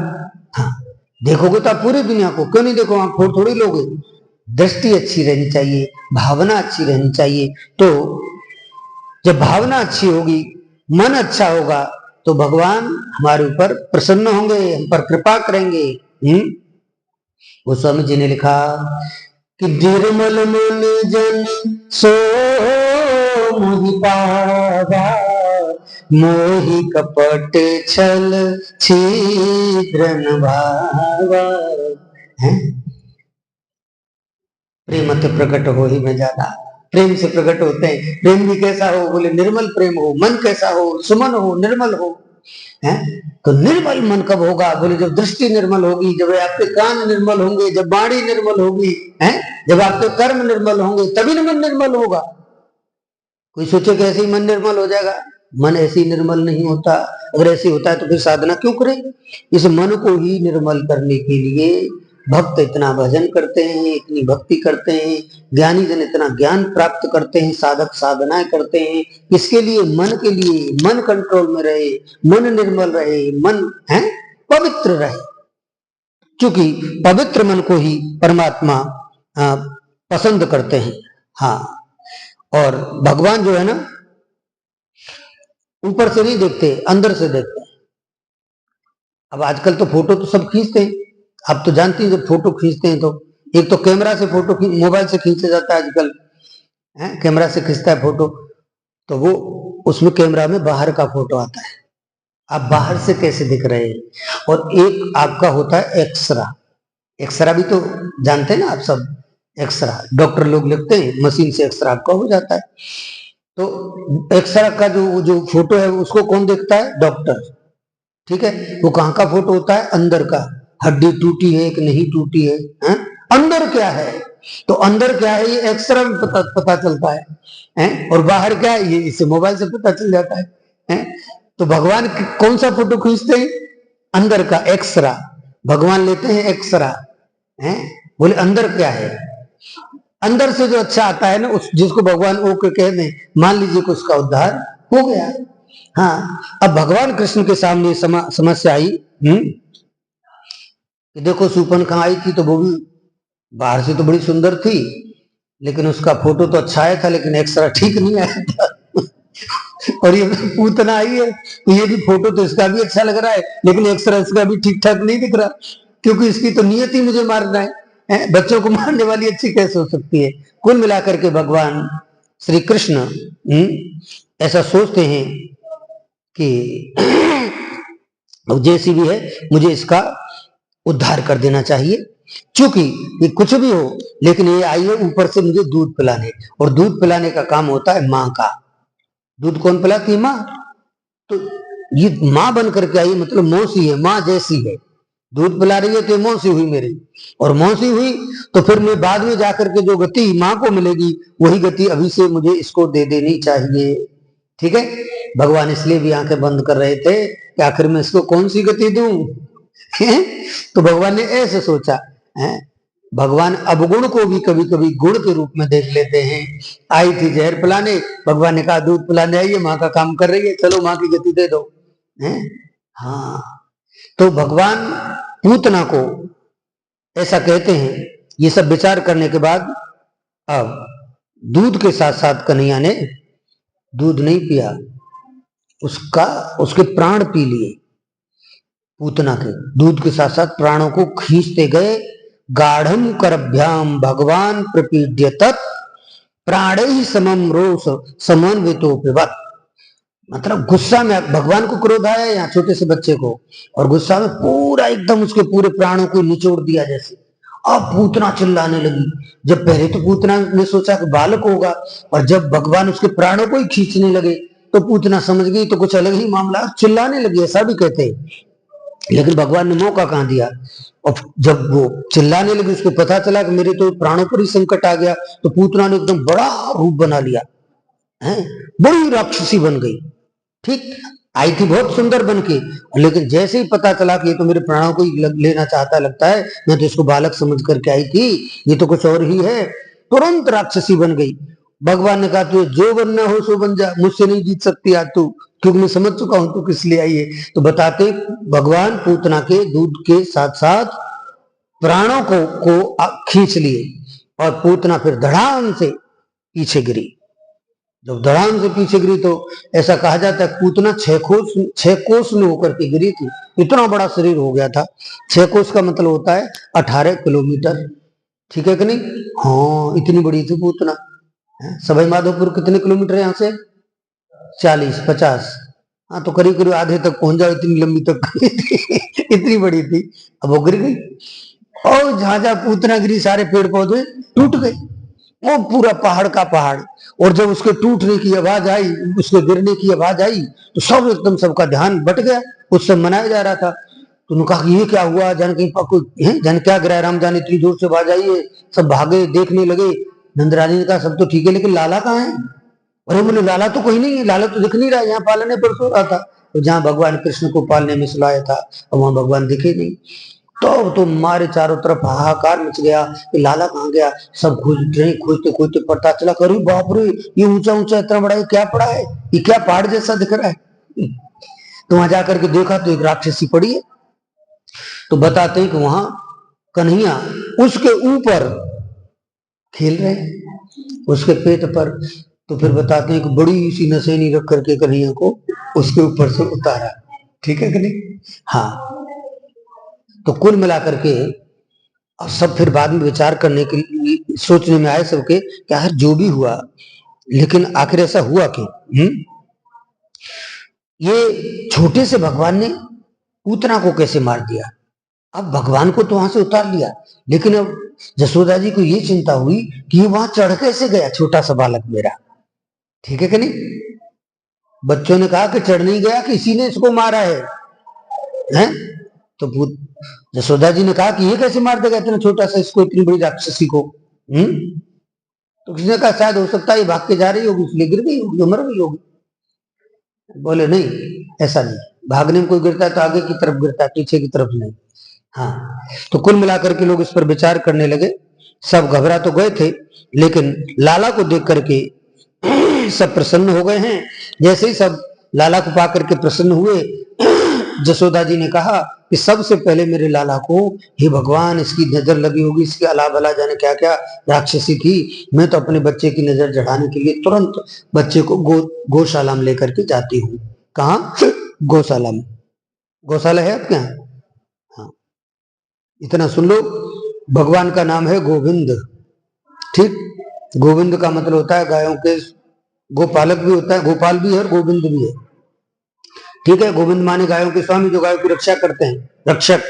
हाँ, देखोगे तो आप पूरी दुनिया को, क्यों नहीं देखो, आप थोड़ी लोगे। दृष्टि अच्छी रहनी चाहिए, भावना अच्छी रहनी चाहिए। तो जब भावना अच्छी होगी, मन अच्छा होगा, तो भगवान हमारे ऊपर प्रसन्न होंगे, हम पर कृपा करेंगे। गोस्वामी जी ने लिखा कि निर्मल मन जन सो मोहि पावा, मोहि कपट छल छिद्र भावा। प्रेम अति प्रकट हो ही में ज्यादा, प्रेम से प्रकट होते हैं। प्रेम भी कैसा हो? बोले निर्मल प्रेम हो। मन कैसा हो? सुमन हो, निर्मल हो। है? तो निर्मल मन कब होगा? बोले जब दृष्टि निर्मल होगी, जब आपके कान निर्मल होंगे, जब वाणी निर्मल होगी, है, जब आपके कर्म निर्मल होंगे, तभी न मन निर्मल होगा। कोई सोचे कि ऐसे ही मन निर्मल हो जाएगा? मन ऐसे ही निर्मल नहीं होता। अगर ऐसे होता है तो फिर साधना क्यों करें? इस मन को ही निर्मल करने के लिए भक्त इतना भजन करते हैं, इतनी भक्ति करते हैं, ज्ञानी जन इतना ज्ञान प्राप्त करते हैं, साधक साधनाएं करते हैं। इसके लिए, मन के लिए, मन कंट्रोल में रहे, मन निर्मल रहे, मन है पवित्र रहे। क्योंकि पवित्र मन को ही परमात्मा पसंद करते हैं। हाँ, और भगवान जो है ना ऊपर से नहीं देखते, अंदर से देखते हैं। अब आजकल तो फोटो तो सब खींचते हैं, आप तो जानती हैं, जब फोटो खींचते हैं तो एक तो कैमरा से फोटो मोबाइल से खींचा जाता है आजकल, है कैमरा से खींचता है फोटो, तो वो उसमें कैमरा में बाहर का फोटो आता है, आप बाहर से कैसे दिख रहे हैं। और एक आपका होता है एक्सरा, एक्सरा भी तो जानते हैं ना आप सब, एक्सरा डॉक्टर लोग लिखते हैं, मशीन से एक्सरा आपका हो जाता है। तो एक्सरा का जो जो फोटो है उसको कौन देखता है, डॉक्टर, ठीक है। वो कहाँ का फोटो होता है, अंदर का, हड्डी टूटी है कि नहीं टूटी है? अंदर क्या है, तो अंदर क्या है ये एक्सरा में पता चलता है? और बाहर क्या है ये इसे मोबाइल से पता चल जाता है? तो भगवान कौन सा फोटो खींचते हैं, अंदर का एक्सरा, भगवान लेते हैं एक्सरा, है बोले अंदर क्या है, अंदर से जो अच्छा आता है ना उस जिसको भगवान ओके कह दें, मान लीजिए कि उसका उद्धार हो गया। हाँ, अब भगवान कृष्ण के सामने समस्या आई, कि देखो सुपन कहाँ आई थी, तो वो भी बाहर से तो बड़ी सुंदर थी, लेकिन उसका फोटो तो अच्छा आया था, लेकिन एक्सरा ठीक नहीं आया था। और ये पूतना आई है, तो ये भी फोटो तो इसका भी अच्छा लग रहा है, लेकिन एक्सरा इसका भी ठीक ठाक नहीं दिख रहा, क्योंकि इसकी तो नियत ही मुझे मारना है? बच्चों को मारने वाली अच्छी कैसे हो सकती है। कुल मिलाकर के भगवान श्री कृष्ण ऐसा सोचते हैं कि जैसी भी है मुझे इसका उद्धार कर देना चाहिए, क्योंकि ये कुछ भी हो लेकिन ये आई है ऊपर से मुझे दूध पिलाने, और दूध पिलाने का काम होता है माँ का। दूध कौन पिलाती है, माँ। तो ये माँ बन करके आई, मतलब मौसी है, माँ जैसी है, दूध पिला रही है तो मौसी हुई मेरी, और मौसी हुई तो फिर मैं बाद में जाकर के जो गति माँ को मिलेगी वही गति अभी से मुझे इसको दे देनी चाहिए, ठीक है। भगवान इसलिए भी आंखें बंद कर रहे थे कि आखिर में इसको कौन सी गति दूं। तो भगवान ने ऐसे सोचा है, भगवान अवगुण को भी कभी कभी गुण के रूप में देख लेते हैं। आई थी जहर पिलाने, भगवान ने कहा दूध पिलाने आई है, माँ का काम कर रही है, चलो माँ की गति दे दो, है। हाँ, तो भगवान पूतना को ऐसा कहते हैं। ये सब विचार करने के बाद अब दूध के साथ साथ कन्हैया ने दूध नहीं पिया, उसके प्राण पी लिए। पूतना के दूध के साथ साथ प्राणों को खींचते गए। गाढ़म करभ्याम भगवान प्रपीड्य तत् प्राणे ही समम रोष समन्वितोपिवत्। मतलब गुस्सा में भगवान को क्रोध आया यहाँ छोटे से बच्चे को, और गुस्सा में पूरा एकदम उसके पूरे प्राणों को निचोड़ दिया जैसे। अब पूतना चिल्लाने लगी। जब पहले तो पूतना ने सोचा कि बालक होगा, और जब भगवान उसके प्राणों को ही खींचने लगे तो पूतना समझ गई तो कुछ अलग ही मामला, चिल्लाने लगी, ऐसा भी कहते हैं। लेकिन भगवान ने मौका कहाँ दिया, और जब वो चिल्लाने लगी उसको पता चला कि मेरे तो प्राणों पर ही संकट आ गया, तो पूतना ने एकदम बड़ा रूप बना लिया, है बड़ी राक्षसी बन गई। ठीक, आई थी बहुत सुंदर बन के, लेकिन जैसे ही पता चला कि ये तो मेरे प्राणों को ही लेना चाहता लगता है, मैं तो इसको बालक समझ करके आई थी, ये तो कुछ और ही है, तुरंत राक्षसी बन गई। भगवान ने कहा तू जो बनना हो सो बन जा, मुझसे नहीं जीत सकती आज तू, क्योंकि मैं समझ चुका हूं तू किस लिए आई है। तो बताते भगवान पूतना के दूध के साथ साथ प्राणों को खींच लिए, और पूतना फिर धड़ाम से पीछे गिरी। जब धड़ाम से पीछे गिरी तो ऐसा कहा जाता है पूतना 6 कोस में होकर के गिरी थी, इतना बड़ा शरीर हो गया था। 6 कोस का मतलब होता है 18 किलोमीटर, ठीक है कि नहीं। हाँ, इतनी बड़ी थी पूतना। सवाई माधोपुर कितने किलोमीटर यहाँ से, 40-50, हाँ तो करीब करीब आधे तक पहुंच जाओ, इतनी लंबी तक इतनी बड़ी थी। अब वो गिर गई, और जहां जहां पूतना गिरी सारे पेड़ पौधे टूट गए, वो पूरा पहाड़ का पहाड़। और जब उसके टूटने की आवाज आई, उसके गिरने की आवाज आई, तो सब एकदम सबका ध्यान बट गया, उत्सव मनाया जा रहा था। तो उन्होंने कहा ये क्या हुआ, जान कहीं कोई जान क्या गिरा, राम जान इतनी जोर से आवाज आई है, सब भागे देखने लगे। नंदरानी ने कहा सब तो ठीक है, लेकिन लाला कहाँ है। अरे बोले लाला तो कहीं नहीं है, लाला तो दिख नहीं रहा, यहाँ पालने पर सो रहा था। तो जहाँ भगवान कृष्ण को पालने में सुलाया था, और वहां भगवान दिखे नहीं। तो मारे चारों तरफ हाहाकार मच गया कि लाला कहाँ गया। सब खोज रहे, खोजते खोजते पता चला, करी बाप रे, ये ऊंचा ऊंचा इतना बड़ा है, क्या पड़ा है, ये क्या पहाड़ जैसा दिख रहा है। तो वहां जाकर के देखा तो एक राक्षसी पड़ी है। तो बताते हैं कि वहां कन्हैया उसके ऊपर खेल रहे हैं। उसके पेट पर। तो फिर बताते हैं कि बड़ी सी नसेनी रख करके कन्हैया को उसके ऊपर से उतारा। ठीक है कि नहीं? हाँ। तो कुल मिलाकर के और सब फिर बाद में विचार करने के लिए सोचने में आए सबके कि यार जो भी हुआ, लेकिन आखिर ऐसा हुआ क्यों? ये छोटे से भगवान ने पूतना को कैसे मार दिया? अब भगवान को तो वहां से उतार लिया, लेकिन अब जसोदा जी को ये चिंता हुई कि ये वहां चढ़ कैसे गया, छोटा सा बालक मेरा। ठीक है कि नहीं? बच्चों ने कहा कि चढ़ नहीं गया, कि इसी ने इसको मारा है? तो जसोदा जी ने कहा कि ये कैसे मार देगा इतना छोटा सा इसको, इतनी बड़ी राक्षसी को? तो किसी ने कहा शायद हो सकता है ये भाग के जा रही होगी इसलिए गिर गई होगी, मर गई होगी। बोले नहीं, ऐसा नहीं, भागने में कोई गिरता है तो आगे की तरफ गिरता है, पीछे की तरफ नहीं। हाँ। तो कुल मिलाकर के लोग इस पर विचार करने लगे। सब घबरा तो गए थे, लेकिन लाला को देख करके सब प्रसन्न हो गए हैं। जैसे ही सब लाला को पा करके प्रसन्न हुए, जसोदा जी ने कहा कि सबसे पहले मेरे लाला को, हे भगवान, इसकी नजर लगी होगी, इसके अला भला जाने क्या क्या राक्षसी थी। मैं तो अपने बच्चे की नजर चढ़ाने के लिए तुरंत बच्चे को गौशाला में लेकर के जाती हूँ। कहाँ? गौशाला में। गौशाला है आपके यहाँ? हाँ। इतना सुन लो, भगवान का नाम है गोविंद। ठीक? गोविंद का मतलब होता है गायों के गोपालक भी होता है, गोपाल भी है और गोविंद भी है। ठीक है? गोविंद माने गायों के स्वामी, जो गायों की रक्षा करते हैं, रक्षक।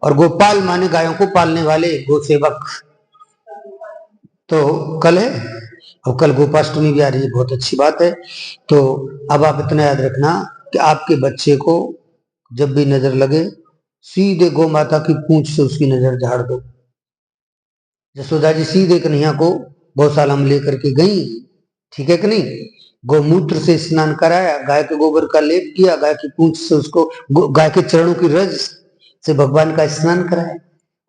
और गोपाल माने गायों को पालने वाले, गोसेवक। तो कल है, और कल गोपाष्टमी भी आ रही है, बहुत अच्छी बात है। तो अब आप इतना याद रखना कि आपके बच्चे को जब भी नजर लगे, सीधे गौ माता की पूंछ से उसकी नजर झाड़ दो। जसोदा जी सीधे कन्हैया को गौशाला में लेकर के गई। ठीक है कि नहीं? गौमूत्र से स्नान कराया, गाय के गोबर का लेप किया, गाय की पूंछ से उसको, गाय के चरणों की रज से भगवान का स्नान कराया,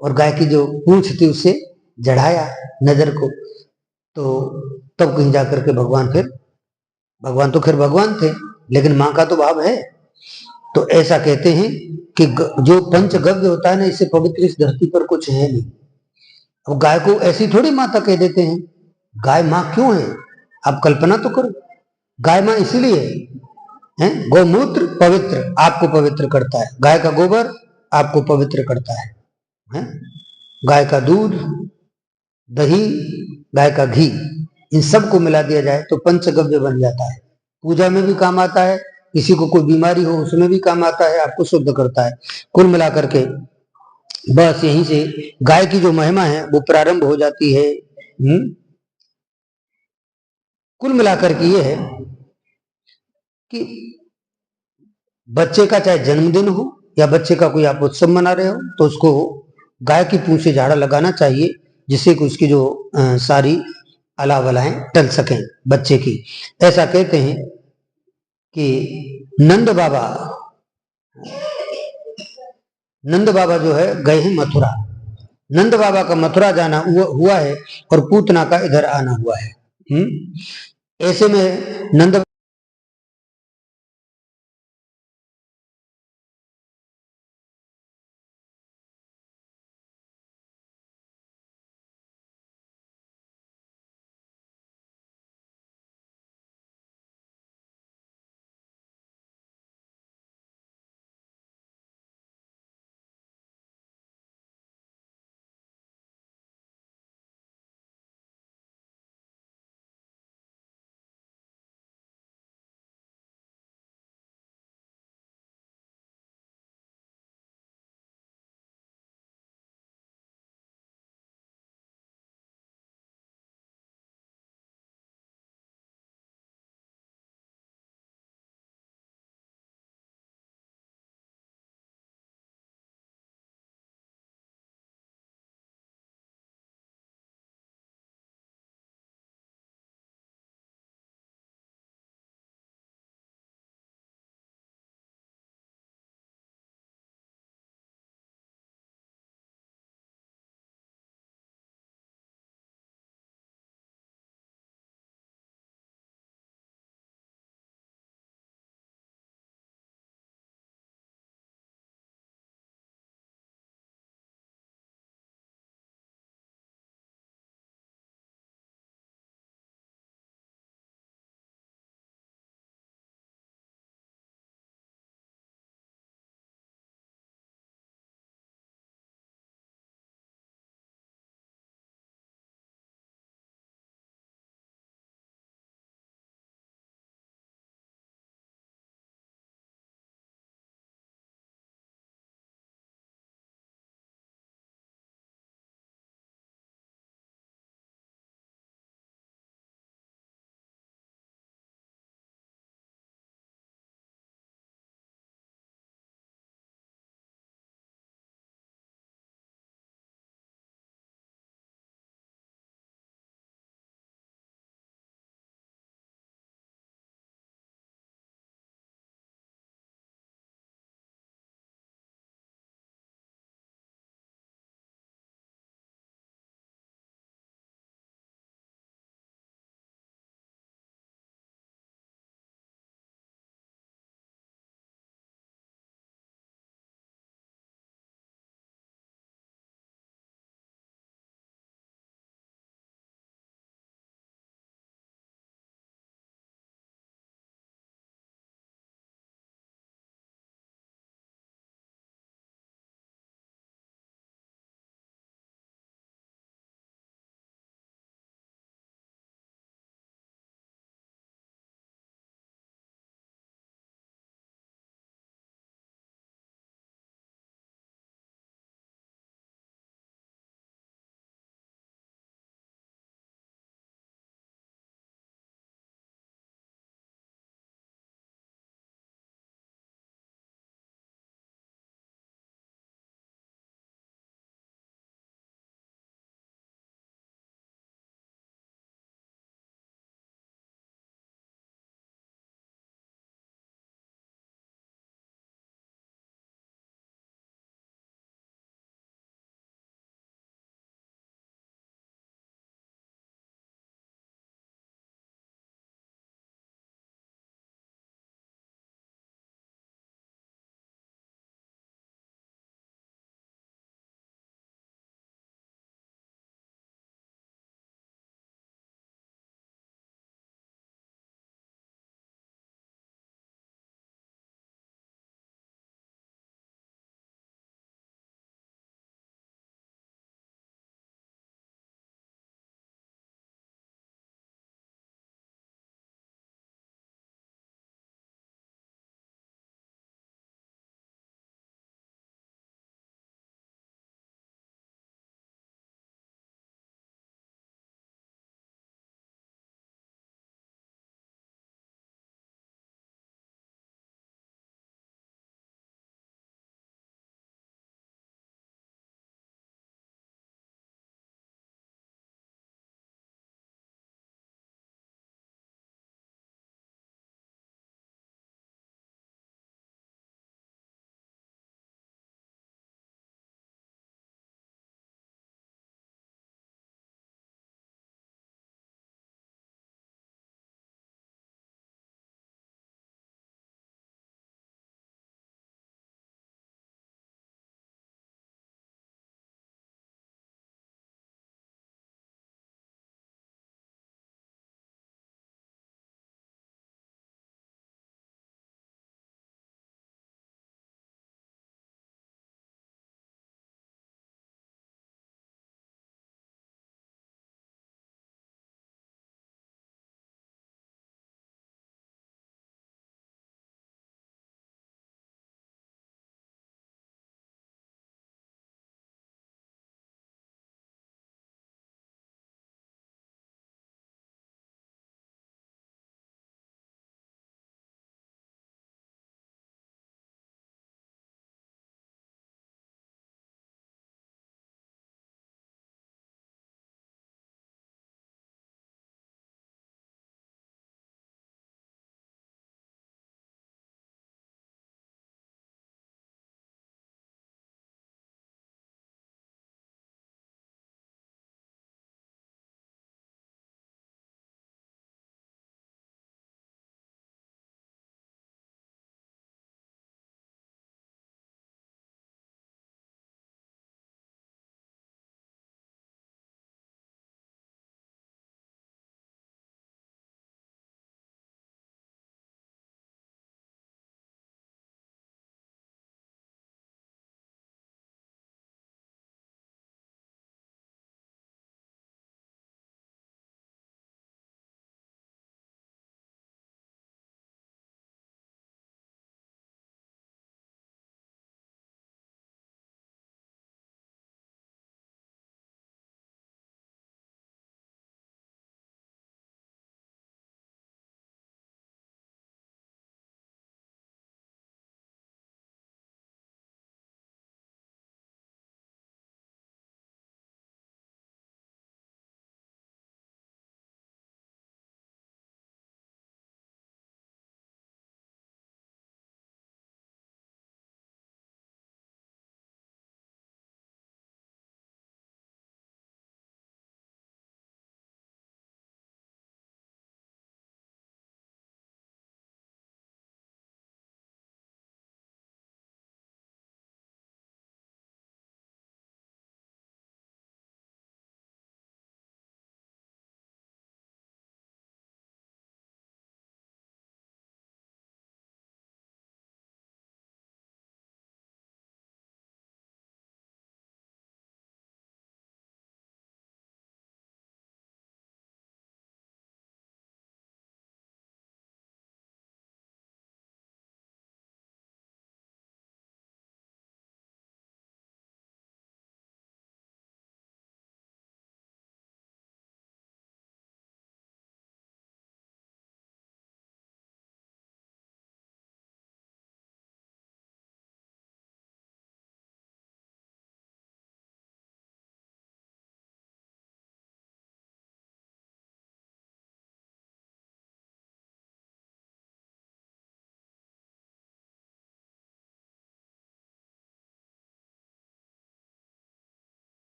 और गाय की जो पूंछ थी उसे जड़ाया नजर को। तो तब कहीं जाकर के भगवान तो खैर भगवान थे, लेकिन माँ का तो भाव है। तो ऐसा कहते हैं कि जो पंचगव्य होता है ना, इससे पवित्र इस धरती पर कुछ है नहीं। अब गाय को ऐसी थोड़ी माता कह देते हैं। गाय माँ क्यों है? आप कल्पना तो करो। गाय माँ इसीलिए है, गौमूत्र पवित्र, आपको पवित्र करता है। गाय का गोबर आपको पवित्र करता है? गाय का दूध, दही, गाय का घी, इन सब को मिला दिया जाए तो पंचगव्य बन जाता है। पूजा में भी काम आता है, किसी को कोई बीमारी हो उसमें भी काम आता है, आपको शुद्ध करता है। कुल मिलाकर के बस यहीं से गाय की जो महिमा है वो प्रारंभ हो जाती है। कुल मिलाकर के ये है कि बच्चे का चाहे जन्मदिन हो या बच्चे का कोई आप उत्सव मना रहे हो, तो उसको गाय की पूंछ से झाड़ा लगाना चाहिए, जिससे कि उसकी जो सारी अलावलाएं टल सकें बच्चे की। ऐसा कहते हैं कि नंद बाबा जो है गए हैं मथुरा। नंद बाबा का मथुरा जाना हुआ है और पूतना का इधर आना हुआ है। ऐसे में नंद